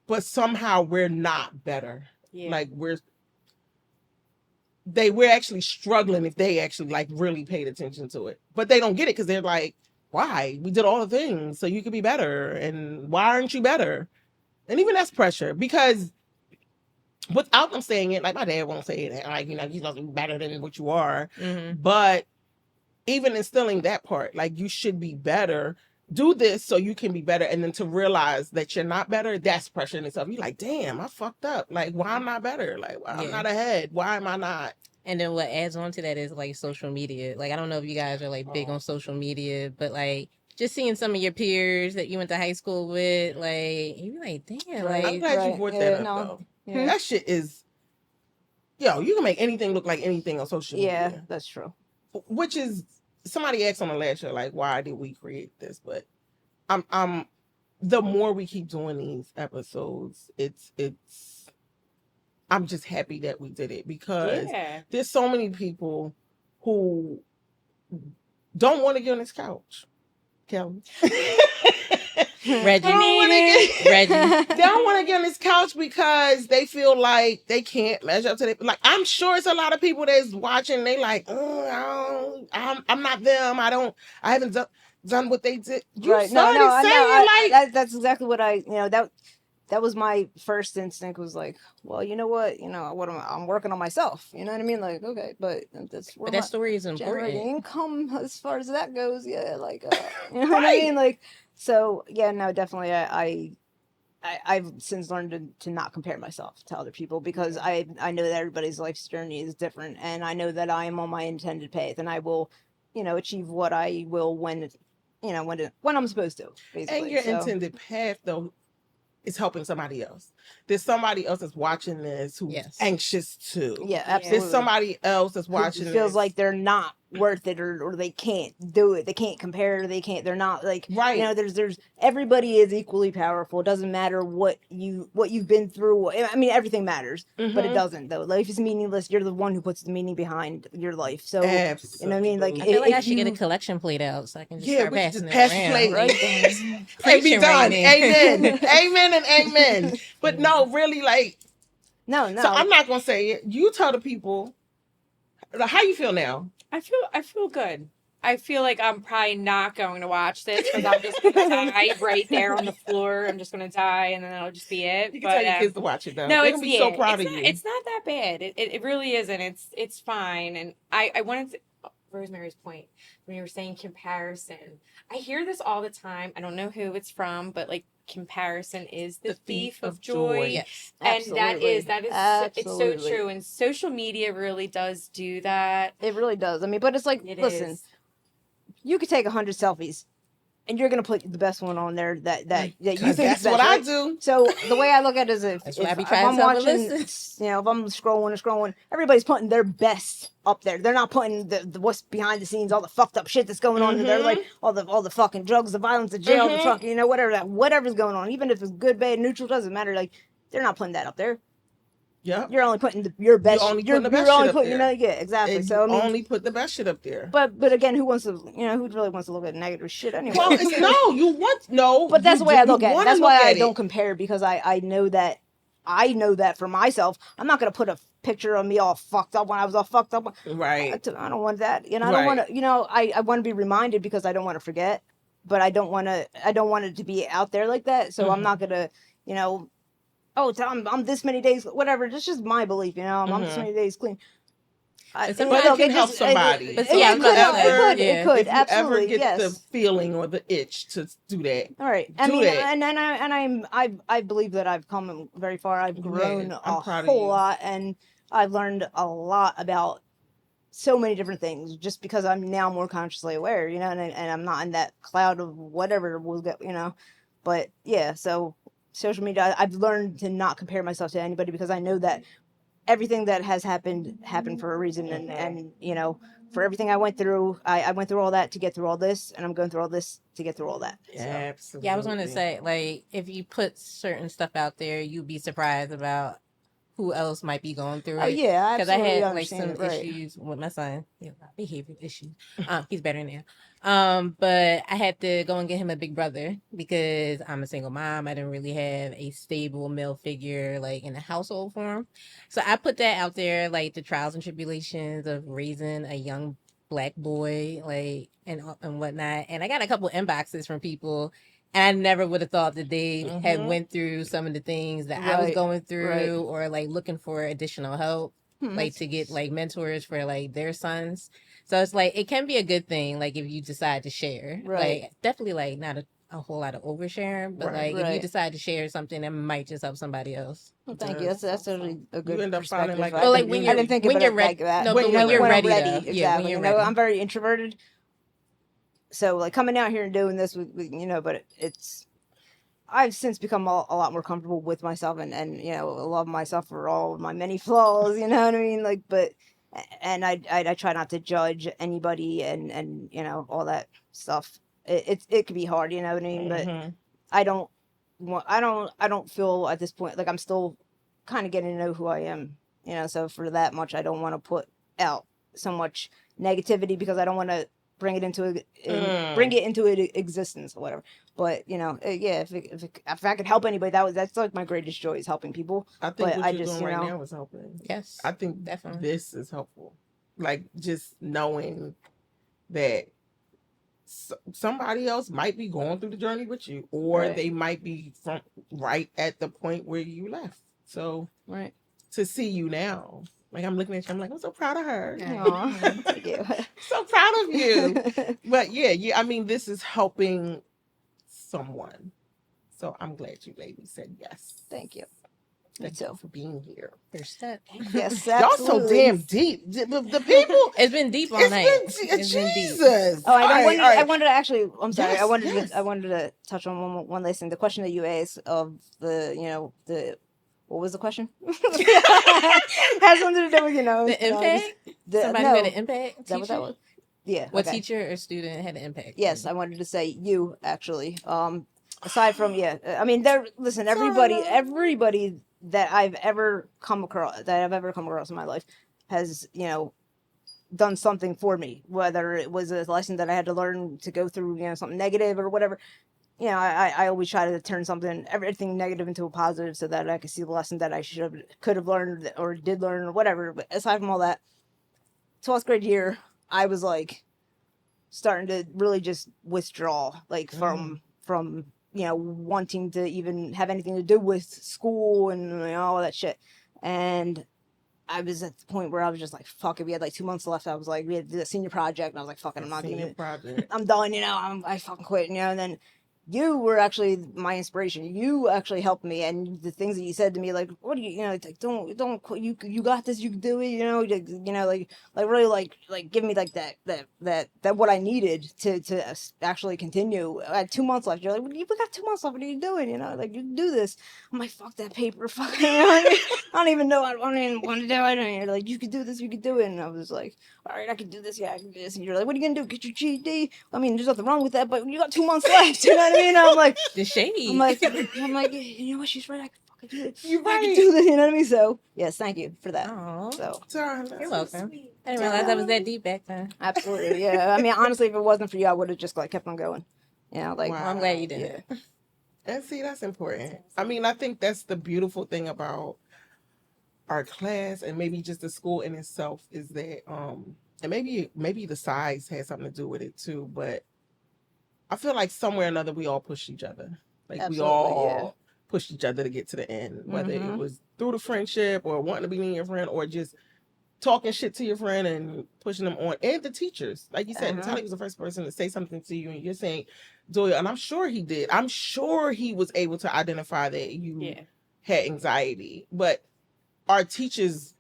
But somehow we're not better. Yeah. Like we're actually struggling if they actually like really paid attention to it. But they don't get it because they're like, why? We did all the things so you could be better. And why aren't you better? And even that's pressure, because without them saying it, like my dad won't say it, like, you're supposed to be better than what you are. But even instilling that part, like you should be better, do this so you can be better, and then to realize that you're not better, that's pressure in itself. You're like, damn, I fucked up. Like, why I'm not better? Like, why I'm not ahead? Why am I not? And then what adds on to that is like social media. Like, I don't know if you guys are like big on social media, but like just seeing some of your peers that you went to high school with, like, you're like, damn. Like, I'm glad you brought that up, though. Yeah. That shit is, you can make anything look like anything on social media. Yeah, that's true. Which is, somebody asked on the last show, like, why did we create this? But I'm the more we keep doing these episodes, it's I'm just happy that we did it, because there's so many people who don't want to get on this couch. Kelly. Reggie. They don't want to get on this couch because they feel like they can't measure up to it. Like, I'm sure it's a lot of people that's watching. They like, I'm not them. I haven't done what they did. You started saying that's exactly what that was my first instinct, was like, well, you know what, I'm working on myself. You know what I mean? Like, okay, but that story is important. Income as far as that goes, yeah. Like, you know what I mean? Like, so yeah, no, definitely, I've since learned to not compare myself to other people, because I know that everybody's life's journey is different, and I know that I am on my intended path, and I will, achieve what I will when I'm supposed to, basically. And your intended path, though, is helping somebody else. There's somebody else that's watching this who's anxious too. Yeah, absolutely. There's somebody else that's watching who feels like they're not worth it, or they can't do it. They can't compare. They're not like, Right. you know, there's everybody is equally powerful. It doesn't matter what you've been through. I mean, everything matters, but it doesn't though. Life is meaningless. You're the one who puts the meaning behind your life. So, Absolutely. you know what I mean? Like, I feel like I if should get a you- collection plate out so I can just Yeah, start we should passing just it pass the around. plate. Right. and be Preaching done. right now. Amen. Amen and amen. But no, really, like, no. so I'm not gonna say it. You tell the people how you feel now. I feel good. I feel like I'm probably not going to watch this because I'm just gonna die right there on the floor. I'm just gonna die, and then that'll just be it. You can tell your kids to watch it though. No, They're it's gonna be so yeah, proud it's of not, you. It's not that bad. It really isn't. It's fine. And I wanted to. Rosemary's point when you were saying comparison. I hear this all the time. I don't know who it's from, but like comparison is the thief of joy. Yes. And that is it's so Absolutely. true. And social media really does do that. It really does. I mean, but it's like, It listen, is. you could take 100 selfies, and you're gonna put the best one on there that you think is That's best, what I right? do. So the way I look at it is That's if why I be if trying I'm to tell the watching, listeners. you know, if I'm scrolling, everybody's putting their best up there. They're not putting the what's behind the scenes, all the fucked up shit that's going on. And they're like all the fucking drugs, the violence, the jail, the fucking, you know, whatever's going on. Even if it's good, bad, neutral, doesn't matter. Like, they're not putting that up there. Yeah. You're only putting your best. You're only You're putting the best only shit up putting, you know, there. yeah, exactly. And So I you mean, only put the best shit up there. but again, who wants to, you know, who really wants to look at negative shit anyway? Well, it's no, you want no. But that's you the way do- I look you at it. wanna That's look why I at don't it. compare, because I know that for myself. I'm not gonna put a picture of me all fucked up when I was all fucked up. Right. I don't want that. You know, I don't want to. You know, I want to be reminded because I don't want to forget. But I don't want to. I don't want it to be out there like that. So I'm not gonna. You know, oh, I'm this many days, whatever. It's just my belief. You know, I'm this many days clean. But But sometimes it can help somebody. But It see, I could was about to help. say, It yeah. could. If you Absolutely. ever get Yes. the feeling or the itch to do that, All right. I Do mean, that. I believe that I've come very far. I've grown Man, I'm a proud of whole you. lot, and I've learned a lot about so many different things just because I'm now more consciously aware, you know, and I'm not in that cloud of whatever will get, you know. But yeah, so social media, I've learned to not compare myself to anybody because I know that everything that has happened for a reason, and you know, for everything I went through, I went through all that to get through all this, and I'm going through all this to get through all that. So. absolutely. Yeah, I was going to say, like, if you put certain stuff out there, you'd be surprised about who else might be going through it. Oh yeah, I Because I absolutely had like understand some it, right. issues with my son, behavior issues. He's better now. But I had to go and get him a big brother because I'm a single mom. I didn't really have a stable male figure like in the household for him. So I put that out there, like the trials and tribulations of raising a young black boy, like and whatnot. And I got a couple inboxes from people. And I never would have thought that they had went through some of the things that I was Right, going through, right. or like looking for additional help, like to get like mentors for like their sons. So it's like it can be a good thing, like if you decide to share. Right. Like definitely like not a whole lot of oversharing, but Right. like if you Right. decide to share something that might just help somebody else. Well, thank you. That's actually a good end up perspective. finding, like, I Well, like, didn't- when I you're- didn't think when about you're it ready- like that. no, but you when know, you're when ready, I'm ready, though. exactly. Yeah, when you're you know, ready. I'm very introverted, so like coming out here and doing this with you know, but it's I've since become a lot more comfortable with myself, and you know, love myself for all of my many flaws. You know what I mean? Like, but and I try not to judge anybody, and you know, all that stuff. It can be hard, you know what I mean? But I don't I don't feel at this point like I'm still kind of getting to know who I am, you know. So for that much, I don't want to put out so much negativity because I don't want to bring it into existence or whatever. But you know, yeah, if I could help anybody, that's like my greatest joy is helping people. I think But what I you're just, doing you right know- now is helping. Yes, I think definitely. this is helpful. Like just knowing that somebody else might be going through the journey with you, or Right. they might be right at the point where you left. So Right. to see you now, like I'm looking at you, I'm like, I'm so proud of her. Aw, thank you. So proud of you. But yeah, I mean, this is helping someone. So I'm glad you ladies said yes. Thank you. Thank you for being here. First step. Yes, Y'all so absolutely. damn deep. The people. It's been deep all It's night. been It's been deep. Jesus. Oh, All right, all I right. wanted to actually. I'm sorry. Yes, yes. I wanted to touch on one last thing. The question that you asked of what was the question? Has something to do with The impact? the, Somebody no, who had an impact? is that what that teacher? was? Yeah. What okay. teacher or student had an impact? Yes, I wanted to say you actually. Aside from I mean, listen, Sorry. everybody that I've ever come across in my life has done something for me, whether it was a lesson that I had to learn to go through something negative or whatever. I always try to turn everything negative into a positive so that I could see the lesson that I could have learned or did learn or whatever. But aside from all that, 12th grade year, I was like starting to really just withdraw, like from wanting to even have anything to do with school and all that shit. And I was at the point where I was just like, fuck it. We had like 2 months left. I was like, we had to do a senior project, and I was like, fuck it, I'm not doing it. Project. I'm done. I fucking quit. And then you were actually my inspiration. You actually helped me, and the things that you said to me, like, what do like, don't quit. You got this. You can do it. Like really, like give me like that what I needed to actually continue. I had 2 months left. You're like, we got 2 months left. What are you doing? Like you can do this. I'm like, fuck that paper. Fuck. I don't even know. I don't even want to do it. And you're like, you could do this. You could do it. And I was like, all right, I can do this. Yeah, I can do this. And you're like, what are you gonna do? Get your GED? I mean, there's nothing wrong with that, but you got 2 months left. You know what I mean? I'm like, The shady. I'm like, you know what? She's right. I can fucking do it. You I can right. do this. You know what I mean? So yes, thank you for that. Aw. So Sorry. You're welcome. I didn't realize that was that deep back then. absolutely, yeah. I mean, honestly, if it wasn't for you, I would have just like kept on going. Like Well, I'm glad you did it. And see, that's important. I mean, I think that's the beautiful thing about our class and maybe just the school in itself is that and maybe the size had something to do with it too, but I feel like somewhere or another we all pushed each other. Like Absolutely, we all pushed each other to get to the end, whether it Mhm. was through the friendship or wanting to be near your friend or just talking shit to your friend and pushing them on. And the teachers. Like you said, Uh-huh. Natalie was the first person to say something to you and you're saying, Doyle, and I'm sure he did. I'm sure he was able to identify that you had anxiety. But our teachers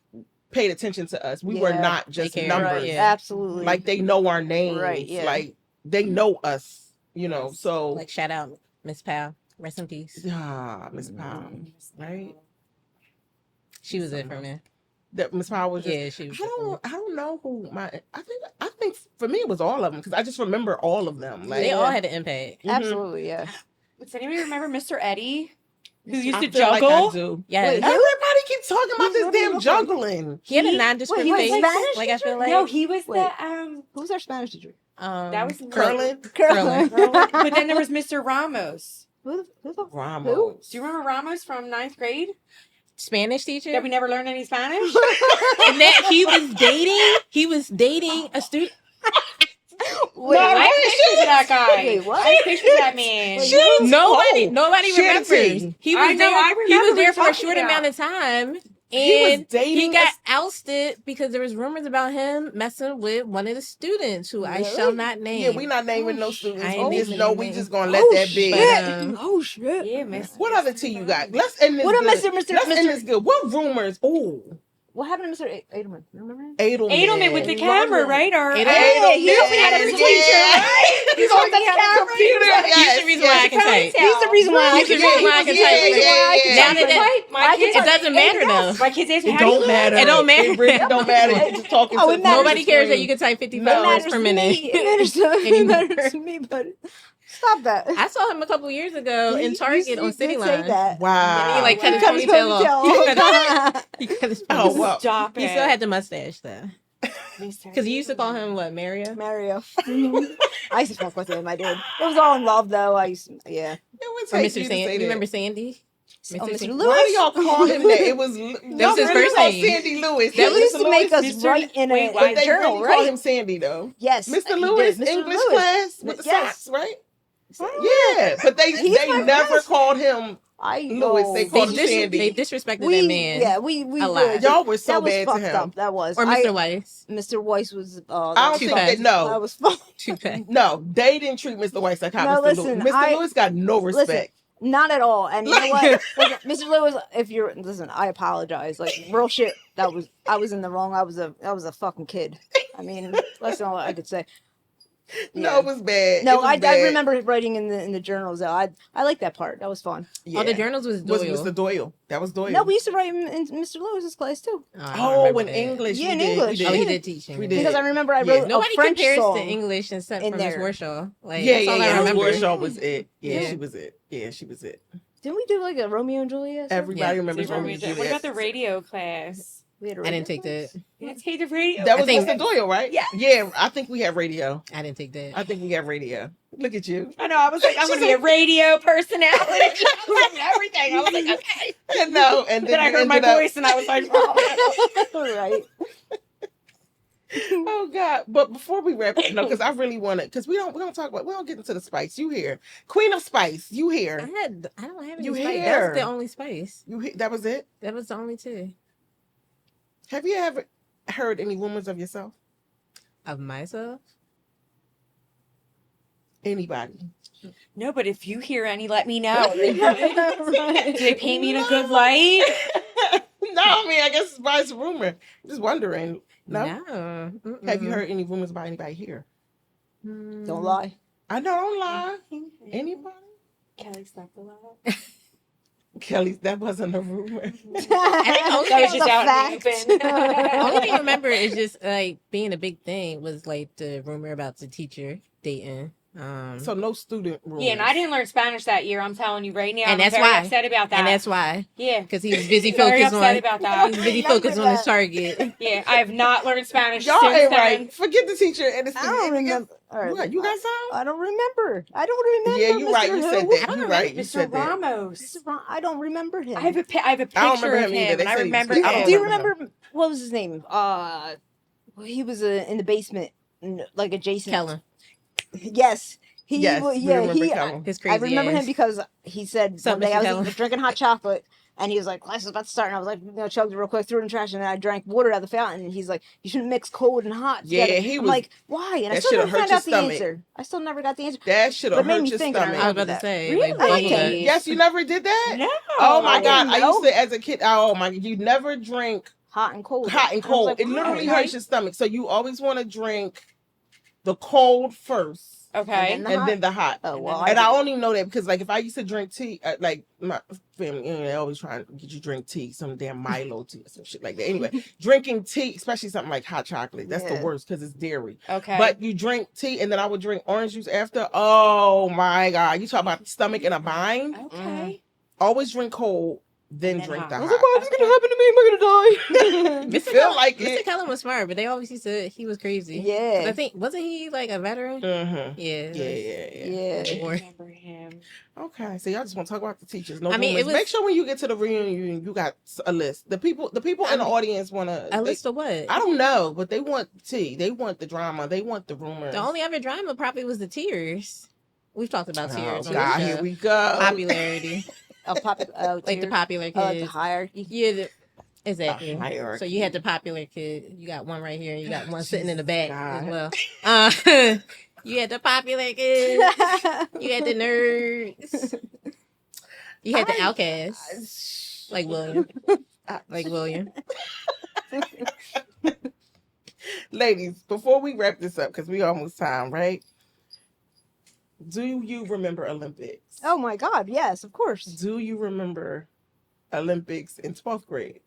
paid attention to us. We were Yeah. not just They cared. numbers. Right, Yeah. absolutely. Like they know our names. Right, yeah. Like they know us, so Like, shout out Miss Powell. Rest in peace. Miss Powell. Right? She was it for me. That Miss Powell was just Yeah, she was. I don't know who I think for me it was all of them because I just remember all of them. Like They all had an impact. Mhm. Absolutely, yeah. Does anybody remember Mr. Eddie? Who used I to feel like juggle? I do. Yes. Wait, Everybody keeps talking about this Who- damn who- juggling. He had a He- nondescript Wait, he was face. Spanish Like I feel like No, he was Wait. the Who's our Spanish teacher? that was Curling. Curling. But then there was Mr. Ramos. Who the Ramos. Do you remember Ramos from 9th grade? Spanish teacher. That we never learned any Spanish? And that he was dating a student. Wait, I what? have pictures of that guy. Wait, what? I have pictures of that man. Wait, Nobody remembers. Shanty. He I was know, there. I He remember was there what for a you're short talking amount about. of time. He was And dating he got ousted because there was rumors about him messing with one of the students who I shall Really? not name. Yeah, we not naming no I students. ain't We just naming know no we names. just gonna let that be. But, Oh shit! Yeah, Miss. What other tea you got? Let's end this. What up, good. Mr. Let's end this good. What rumors? Ooh, What happened to Mr. Edelman? Remember him? Edelman. Edelman with the camera, right? Or Edelman. Yeah, he also had a yeah. teacher, right? He's on on the the camera. computer. He's the reason why I can type. He's the reason why I He's the can reason why I can Yeah, type. yeah, yeah. Now that My kids, it doesn't matter though. my kids ask me, It how do you don't matter. It don't matter. It really don't matter. You're just talking Oh, to it the matters. Nobody cares that screen. you can type 55 No. words per minute. It matters to me. It Anymore. matters to me, but stop that. I saw him a couple years ago in He- Target you on City did Line. say that. Wow. He like cut his Cut his ponytail off. ponytail. He cut his Oh, ponytail. well. Stop it. He still had the mustache though. Because you used to call him what, Mario? Mario. I used to fuck with him. I did. It was all in love, though. I used, yeah. It would Or take Mr. you to Sandy. say You that. remember Sandy? Oh, Mr. Sandy? Lewis. Why do y'all call him that? It was was his really first called name. Sandy Lewis. He That was used to make us Mr. write in Wait, a, why a They journal, really right? call him Sandy though. Yes, Mr. he Lewis, did. Mr. English Lewis. class with the Yes. socks, right? Oh, Yeah, but they He's my never best. called him I Lewis. They know. called him Sandy. They disrespected we, that man. yeah, we a lot. did. Y'all were so that was bad to fucked him. up. That was. Or Mr. Weiss. Mr. Weiss was. I don't that was think Tupac. that. No, That was fun. Tupac. no, they didn't treat Mr. Weiss like how No, Mr. listen, Lewis. Mr. Lewis got no respect. Not at all. And you know Like- what, listen, Mr. Lewis, if you're listen, I apologize. Like real shit. I was in the wrong. I was a fucking kid. I mean, that's all I could say. No, it was bad. No, It was I bad. remember writing in the journals though. I like that part. That was fun. Yeah. Oh, the journals was Was Doyle. Mr. Doyle. That was Doyle. No, we used to write in Mr. Lewis's class too. I don't Oh, remember in that. English. Yeah, we in did. English, We Oh, did. he yeah. did teach We English. did. Because I remember I Yeah. wrote a Nobody French compares song. to English except in for Miss there. Warshaw. Like, Yeah, that's all I yeah. remember. Warshaw was it. Yeah, Yeah. she was it. Yeah, she was it. Didn't we do like a Romeo and Juliet? song? Everybody Yeah. remembers See, Romeo we and did- Juliet. What about the radio class? We had a I didn't radio take that. class? You didn't take the radio. That was think- Mr. Doyle, right? Yeah. Yeah, I think we had radio. I didn't take that. I think we had radio. Look at you. I know. I was like, I'm going to be a radio personality. Everything. I was like, okay. And no, and Then I you heard my ended up- voice and I was like, oh. right. Oh God! But before we wrap up, no, because I really want it. Because we don't get into the spice. You here, Queen of Spice? You I here? don't have any You spice. here. That's the only spice. That was it. That was the only two Have you ever heard any rumors of yourself? of myself. Anybody? No, but if you hear any, let me know. Do Right. they paint me in a good light? No, I mean I guess it's by rumor. I'm just wondering. No. Mm-mm. Have you heard any rumors about anybody here? Mm. Don't lie. I know, don't lie. Anybody? Kelly slept a lot. Kelly, that wasn't a rumor. That was just out in the open. Only thing I remember is just like being a big thing was like the rumor about the teacher dating. So no student rumors. Yeah, and I didn't learn Spanish that year. I'm telling you right now. And I'm that's very why. upset about that. And that's why, yeah. because he was busy Very focused upset on. about He that. was busy focused on his target. Yeah, I have not learned Spanish Y'all since ain't then. right. Forget the teacher and the I don't remember. All right. What? You got some? I don't remember. I don't remember. Yeah, you're right. Mr. You Who. said that. I don't You're right. You Mr. said that. Ramos. Mr. Ron- I don't remember him. I have a picture I don't remember of him either. him, They and I said he was remember. cute. I do, don't do you remember remember what was his name? He was in the basement, like adjacent. Kellen, Yes. He Yes, wa- we yeah, remember he. Kellen. his I crazy remember ass. him because he said Sup, one day Mr. I was Kellen? drinking hot chocolate, and he was like, "Class is about to start," and I was like, chugged it real quick, threw it in the trash, and then I drank water out of the fountain. And he's like, "You shouldn't mix cold and hot Yeah, together." he I'm was- like, "Why?" And I that still should've never hurt found your out the stomach. answer. I still never got the answer. That should But have it made hurt me your think, and I stomach. I was about to that. say, Really? like, bubble Yes. Yes, you never did that? No. Oh my I God. didn't I know. used to, as a kid, oh my, you never drink Hot and cold. hot and I was cold. like, It "Why?" literally Right? hurts your stomach. So you always want to drink the cold first Okay. And and then the hot. Oh well, And I didn't. only know that because, like, if I used to drink tea, like my family, they always trying to get you drink tea, some damn Milo tea or some shit like that. Anyway, drinking tea, especially something like hot chocolate, that's the Yeah. worst because it's dairy. Okay. But you drink tea, and then I would drink orange juice after. Oh my God, you talk about stomach in a bind. Okay. Always drink cold, then And then drink hot. the I I hot. was like, "Why is it gonna happen to me? Am I gonna die?" You feel like Mr. it. Kellen was smart, but they always used to. He was crazy. 'Cause Yeah. I think wasn't he like a veteran? Mm-hmm. Yeah. Yeah. Yeah. Or- remember him. Okay, so y'all just want to talk about the teachers. No, I mean, it rumors. was- Make sure when you get to the reunion, you got a list. The people in the audience want to. A list of what? I don't know, but they want tea. They want the drama. They want the rumors. The only other drama probably was the tears. We've talked about tears. Oh on God, the here show. we go. Popularity, like the popular like kids. the hierarchy. Yeah, exactly. A hierarchy. So you had the popular kid. You got one right here. And you got one sitting in the back as God. well. You had the popular kids. You had the nerds. You had the outcasts, like William. Like William. Ladies, before we wrap this up, because we almost time, right? Do you remember Olympics? Oh my God! Yes, of course. Do you remember Olympics in 12th grade?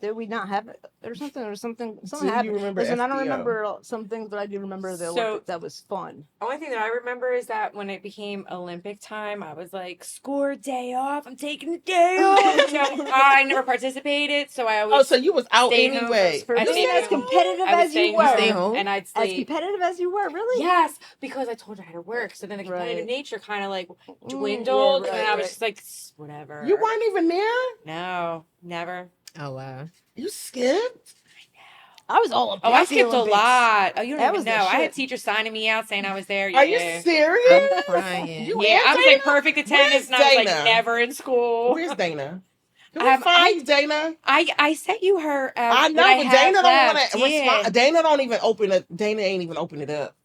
Did we not have it or something? Or something? Do Something you happened. remember Listen, I don't FBO? remember some things, but I do remember the So- Olympics. That was fun. Only thing that I remember is that when it became Olympic time, I was like, "Score day off! I'm taking the day off." So I never participated, so I Oh, always so you was out stay home anyway. for- I Really, stayed as home. competitive I would as stay you were. home, Stay home? and I'd As sleep. competitive as you were, really? Yes, because I told you I had to work. So then the competitive Right. nature kind of like Mm, dwindled, yeah, and right, I was right. just like, whatever. You weren't even there. No, never. Oh wow. You skipped. I was all about Oh, I the skipped a Olympics. lot. Oh, you don't That even was the know. I had shit. teachers signing me out saying I was there. Are you Yeah. serious? I'm crying. You Yeah, and I was Dana? like perfect attendance, and I was Dana? like never in school. Where's Dana? Can I we find Dana? I sent you her. I know, what but have Dana don't want left. to Yeah. respond. Dana don't even open it. Dana ain't even open it up.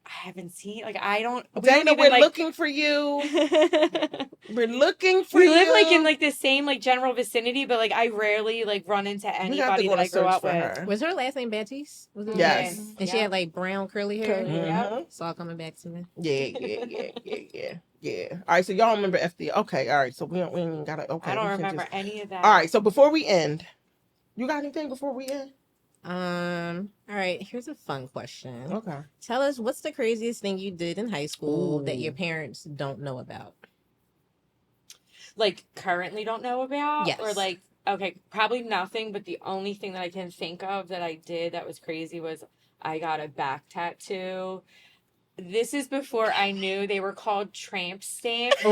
I haven't seen, like, I don't. We Dana, don't we're even, like, looking for you. We're looking for we you. live like in like the same like general vicinity, but like I rarely like run into We have to anybody go that to I grew search up for with. her. Was her last name Baptiste? Was it Yes. Baptiste? And she had like brown curly hair. Curly hair. Yep. Mhm. It's all coming back to me. Yeah. All right, so y'all remember FD? Okay, all right. So we ain't even gotta. Okay, I don't we can remember just- any of that. All right, so before we end, you got anything before we end? All right, here's a fun question. Okay. Tell us, what's the craziest thing you did in high school that your Ooh. parents don't know about? Like currently don't know about? Yes. Or like, okay, probably nothing, but the only thing that I can think of that I did that was crazy was I got a back tattoo. This is before I knew they were called tramp stamps.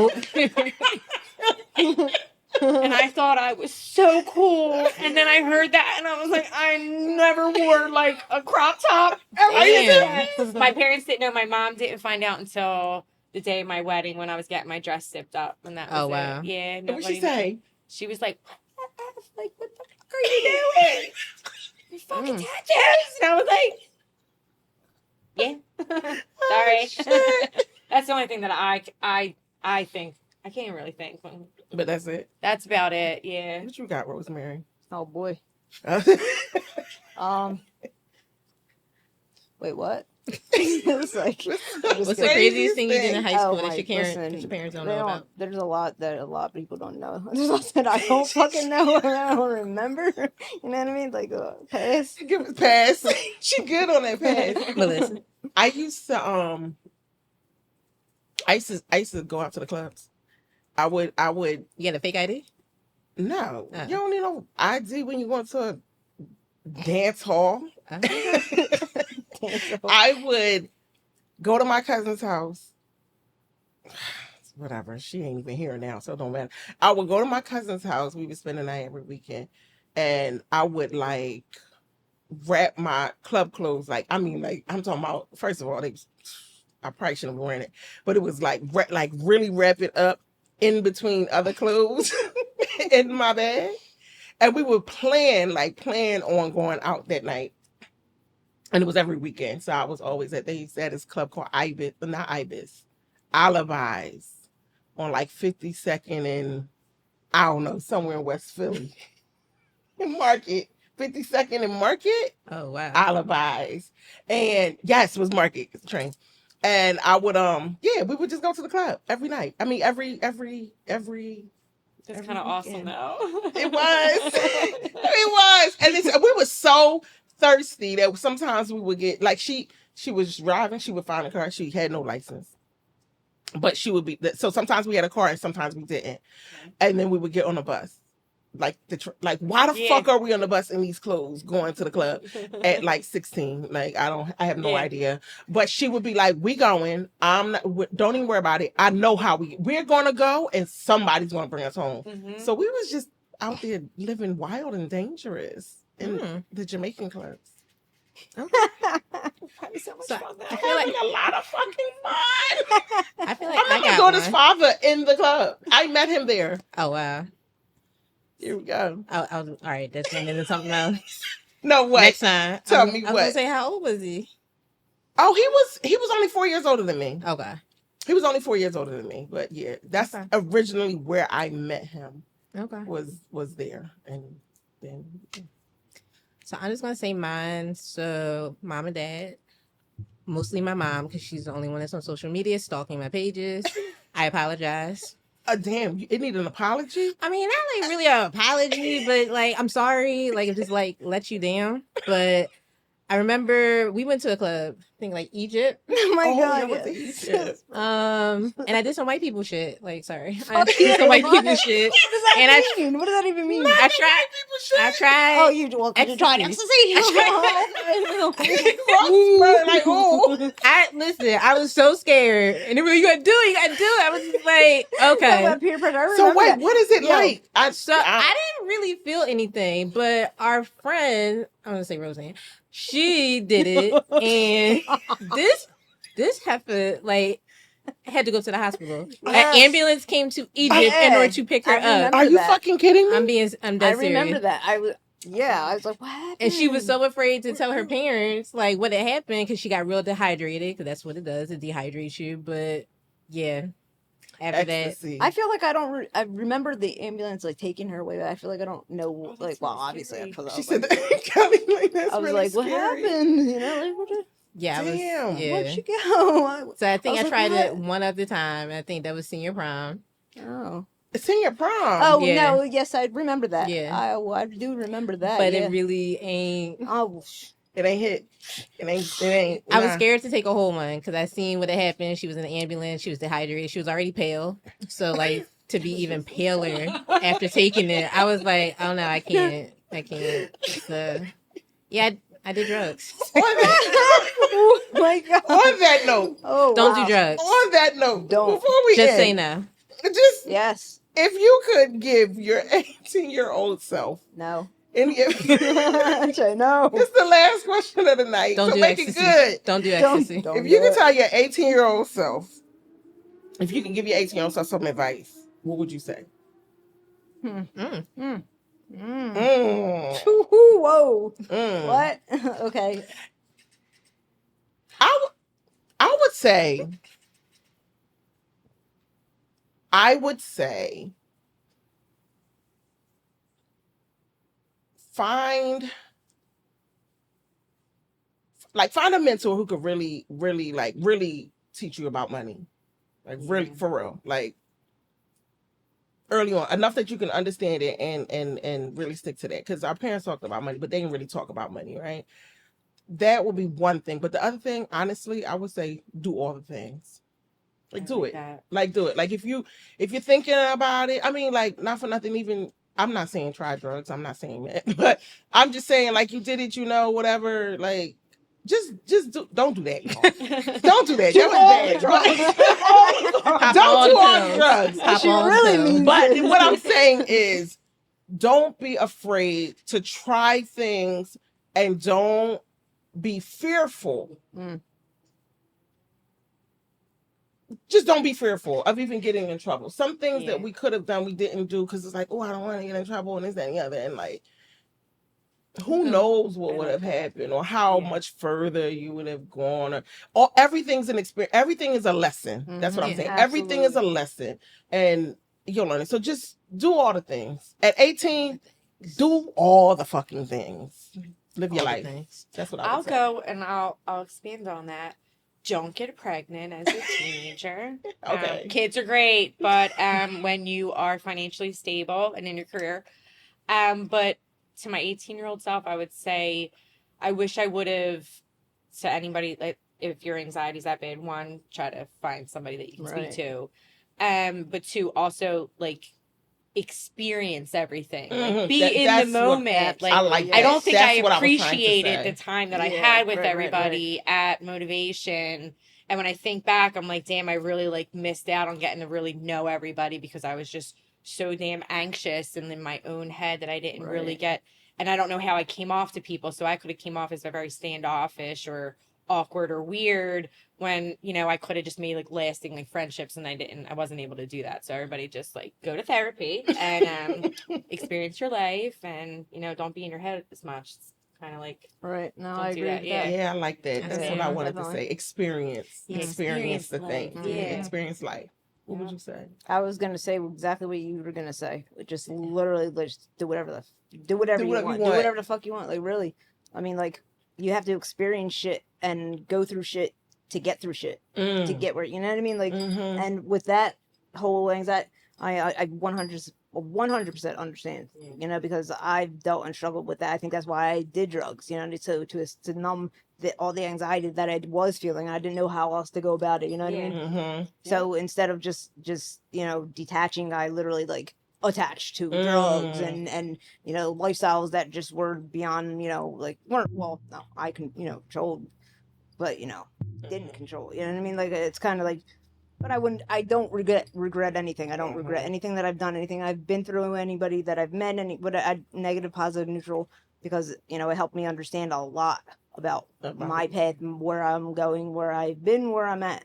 And I thought I was so cool. And then I heard that and I was like, I never wore like a crop top. Damn. My parents didn't know. My mom didn't find out until the day of my wedding when I was getting my dress zipped up. And that was Oh, wow. it. Yeah. What did she nobody knew. say? She was like, what the F? Like, what the fuck are you doing? You fucking tattoos. And I was like, yeah. Sorry. That's the only thing that I think. I can't even really think. But that's it. That's about it. Yeah. What you got, Rosemary? Oh boy. Wait, what? It's like, What's the craziest thing you did in high school Oh, that my- your parents, listen, that your parents don't they know about? There's a lot that a lot of people don't know. There's a lot that I don't fucking know and I don't remember. You know what I mean? Like pass. Give it pass. She good on that pass. Melissa. I used to I used to go out to the clubs. I would You got a fake ID? no. Oh. You don't need no ID when you go to a dance hall. I would go to my cousin's house. Whatever. She ain't even here now, so it don't matter. I would go to my cousin's house. We would spend the night every weekend. And I would like wrap my club clothes. Like, I mean, like, I'm talking about, first of all, I probably shouldn't have worn it. But it was like really wrap it up in between other clothes in my bag. And we would plan on going out that night. And it was every weekend. So I was always at this club called Ibis, not Ibis, Olive Eyes on like 52nd and I don't know, somewhere in West Philly. In Market. 52nd and Market. Oh, wow. Olive Eyes. And yes, it was Market train. And I would we would just go to the club every night. I mean every That's kind of awesome though. it was. It was. And we were so thirsty that sometimes we would get like she was driving, she would find a car, she had no license. But she would be so sometimes we had a car and sometimes we didn't. And then we would get on a bus. Like why the fuck are we on the bus in these clothes going to the club at like 16? Like I have no idea. But she would be like, "We going? Don't even worry about it. I know how we're gonna go, and somebody's gonna bring us home." Mm-hmm. So we was just out there living wild and dangerous in the Jamaican clubs. Having so much fun though. I feel like Having a lot of fucking fun. I feel like I met I my got daughter's one. father in the club. I met him there. Oh, wow. Here we go. All right, that's going into something else. No, what? Next time. Tell I me was going what. to say, how old was he? Oh, he was only 4 years older than me. Okay. He was only 4 years older than me. But yeah, that's Okay. originally where I met him. Okay. Was there, and then So I'm just going to say mine. So mom and dad, mostly my mom, because she's the only one that's on social media stalking my pages. I apologize. damn, it needed an apology. I mean, not like really an apology, but like, I'm sorry. Like, it just like let you down. But I remember we went to a club, I think like Egypt. Oh my god. y'all went to yes. Egypt. And I did some white people shit. Like, sorry. I Oh, did some white people shit. What does that And I- mean? What does that even mean? I tried. Oh, you well, 'cause you're trying Ecstasy. ecstasy. Like, oh, I was so scared. And they were, you gotta do it, you gotta do it. I was just like, okay. Peer pressure. I so remember wait, that. what is it Yo, like? So I didn't really feel anything, but our friend, I'm gonna say Roseanne, she did it, and this heifer like had to go to the hospital. Yes. An ambulance came to Egypt in order to pick her I up. remember Are you that. fucking kidding me? I'm dead I remember serious. that. Yeah, I was like, what happened? And she was so afraid to tell her parents like what had happened because she got real dehydrated, because that's what it does. It dehydrates you. But yeah, after Ecstasy. I feel like I don't. I remember the ambulance like taking her away, but I feel like I don't know. that's Like, well, really obviously, I scary. feel She like, said that. Kelly, like, that's I was really like, what scary. happened? You know, like, what the, yeah, Damn. where'd yeah. she go? So I think was I like, tried what? it one other time. I think that was senior prom. Oh. Senior prom. Oh Yeah. no! Yes, I remember that. Yeah. I do remember that. But yeah. it really ain't. Oh. It ain't hit. It ain't. I was nah. scared to take a whole one because I seen what had happened. She was in the ambulance. She was dehydrated. She was already pale. So like to be even paler after taking it, I was like, oh no, I can't. So yeah, I did drugs. On that, Oh my god. on that note. Oh. Don't wow. do drugs. On that note. Don't. Before we Just end, say no. Just Yes. if you could give your 18-year-old self No. any. Say no. It's the last question of the night. Don't so do make ecstasy. it good. Don't do Don't- ecstasy. don't If you do could it. tell your 18-year-old self, if you can give your 18-year-old self some advice, what would you say? Mm. Mm. Mm. Whoa. Mm. What? Okay. I would say, find a mentor who could really teach you about money. Like really for real. Like early on, enough that you can understand it and really stick to that. Because our parents talked about money, but they didn't really talk about money, right? That would be one thing. But the other thing, honestly, I would say do all the things. Like do it. That. Like do it. Like if you're thinking about it, I mean, like not for nothing, even I'm not saying try drugs. I'm not saying that. But I'm just saying like you did it, whatever, like just don't do that, y'all. Don't do that. That was bad. Don't do all the drugs. Pop She all the really pills. means But it. what I'm saying is don't be afraid to try things and don't be fearful. Just don't be fearful of even getting in trouble. Some things that we could have done, we didn't do because it's like, oh, I don't want to get in trouble and this, that, and the other. And like, who knows what would have happened or how much further you would have gone or everything's an experience. Everything is a lesson. That's what I'm saying. Everything is a lesson and you'll learn it. So just do all the things. At 18, do all the fucking things. Live your life. That's what I would say. I'll go and I'll expand on that. Don't get pregnant as a teenager. Okay. Kids are great, but when you are financially stable and in your career. But to my 18-year-old self, I would say I wish I would have, to anybody, like if your anxiety is that bad, one, try to find somebody that you can speak to. But two, also like experience everything. Like, be in the moment. Like I don't think I appreciated the time that I had with everybody at Motivation. And when I think back, I'm like, damn, I really like missed out on getting to really know everybody because I was just so damn anxious and in my own head that I didn't really get. And I don't know how I came off to people. So I could have came off as a very standoffish or awkward or weird when, you know, I could have just made like lasting like friendships and I wasn't able to do that. So everybody just like go to therapy and experience your life and, you know, don't be in your head as much. It's kind of like No, I agree with that. Yeah, I like that. That's what I wanted to say. Experience the thing. life. Experience life. What would you say? I was gonna say exactly what you were gonna say. Just literally, just do whatever you want. Do whatever the fuck you want. Like really, I mean, like you have to experience shit and go through shit to get through shit to get where you know what I mean. Like, and with that whole anxiety, I 100% understand. You know, because I've dealt and struggled with that. I think that's why I did drugs. You know, to numb all the anxiety that I was feeling. I didn't know how else to go about it. You know what I mean? So instead of just you know detaching, I literally like attached to drugs and you know lifestyles that just were beyond you know like weren't no I can you know controlled, but you know didn't control. You know what I mean? Like it's kind of like. But I don't regret anything. I don't regret anything that I've done, anything I've been through, anybody that I've met, negative, positive, neutral, because, you know, it helped me understand a lot about my path, where I'm going, where I've been, where I'm at,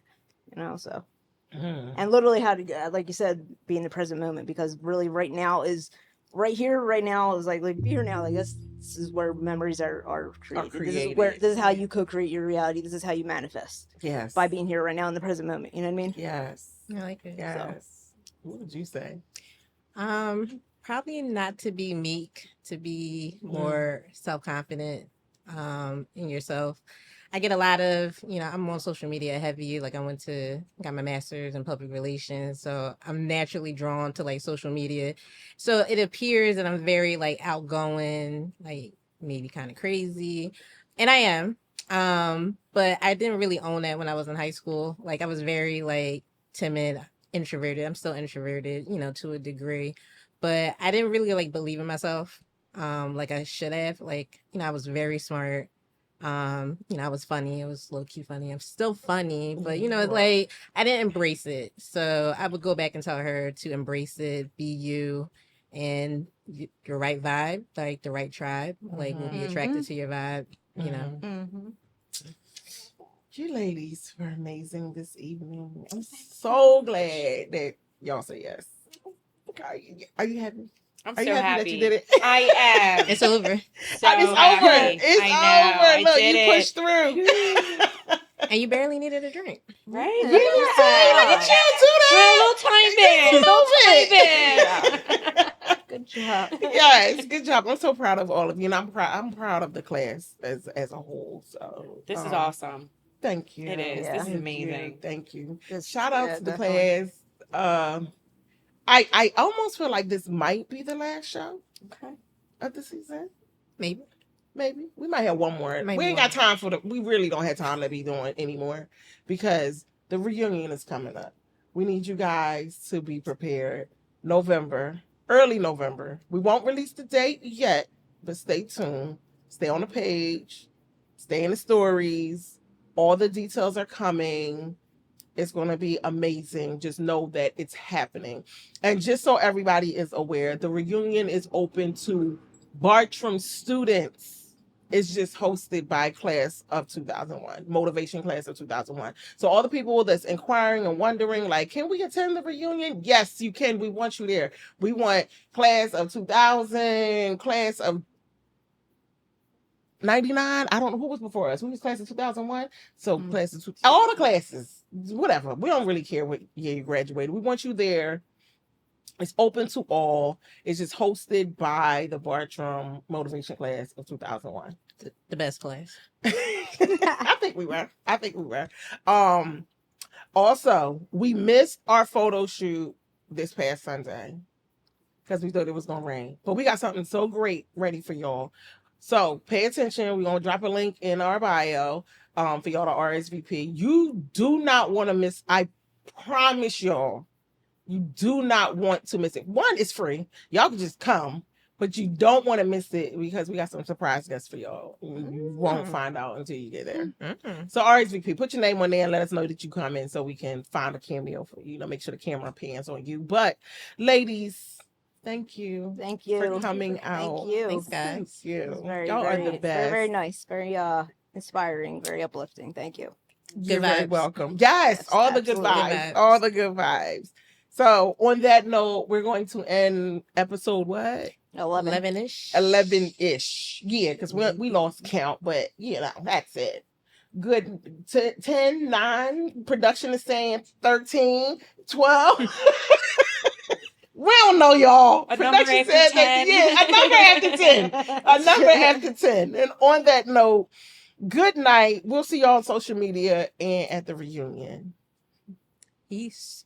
you know, so. And literally how to, like you said, be in the present moment, because really right now is, right here, right now is like be here now, like This is where memories are created. created. This is how you co-create your reality. This is how you manifest Yes. by being here right now in the present moment. You know what I mean? Yes. I like it. Yes. What would you say? Probably not to be meek, to be more self-confident in yourself. I get a lot of, I'm on social media heavy. Like got my master's in public relations. So I'm naturally drawn to like social media. So it appears that I'm very like outgoing, like maybe kind of crazy. And I am. But I didn't really own that when I was in high school. Like I was very like timid, introverted. I'm still introverted, to a degree. But I didn't really like believe in myself like I should have. Like, I was very smart. I was funny. It was low key funny. I'm still funny, but it's like I didn't embrace it. So I would go back and tell her to embrace it, be you, and your right vibe, like the right tribe, like will be attracted to your vibe. Mm-hmm. You ladies were amazing this evening. I'm so glad that y'all say yes. Are you happy? I'm Are so you happy happy that you did it? I am. It's over. So it's happy. over. It's I know. over. I Look, did you it. pushed through. And you barely needed a drink. Right? You see, look at you do We're a little time bit. that. Good job. Yes, good job. I'm so proud of all of you, and I'm proud of the class as a whole. So This is awesome. Thank you. It is. Yeah. This is Thank amazing. you. Thank you. This- Shout out yeah, to the definitely. class. I almost feel like this might be the last show Okay. of the season. Maybe. Maybe we might have one more. Maybe We ain't one. got time for we really don't have time to be doing anymore because the reunion is coming up. We need you guys to be prepared. November, early November. We won't release the date yet, but stay tuned. Stay on the page. Stay in the stories. All the details are coming. It's going to be amazing. Just know that it's happening. And just so everybody is aware, the reunion is open to Bartram students. It's just hosted by class of 2001, motivation class of 2001. So all the people that's inquiring and wondering, like, can we attend the reunion? Yes, you can. We want you there. We want class of 2000, class of 99. I don't know who was before us. Who was class of 2001? So classes, all the classes, whatever. We don't really care what year you graduated. We want you there. It's open to all. It's just hosted by the Bartram Motivation Class of 2001. The best class. I think we were. Also, we missed our photo shoot this past Sunday because we thought it was gonna rain. But we got something so great ready for y'all. So pay attention. We're gonna drop a link in our bio for y'all to RSVP. You do not want to miss. I promise y'all. You do not want to miss it. One, it's free. Y'all can just come, but you don't want to miss it because we got some surprise guests for y'all. You won't find out until you get there. So RSVP, put your name on there and let us know that you come in so we can find a cameo for you. Make sure the camera pans on you. But ladies, thank you. Thank you For coming out. Thank you. Thanks, guys. Thank you. It was very, Y'all very, are the best. very, very nice. Very inspiring. Very uplifting. Thank you. You're Good very vibes. welcome. Yes, all the good absolutely. vibes. Good vibes. All the good vibes. So on that note, we're going to end episode what? 11-ish. 11-ish. Yeah, because we lost count, but that's it. Good. 10, 9. Production is saying 13, 12. We don't know, y'all. A number Production after said 10. a number after 10. A number after 10. And on that note, good night. We'll see y'all on social media and at the reunion. Peace.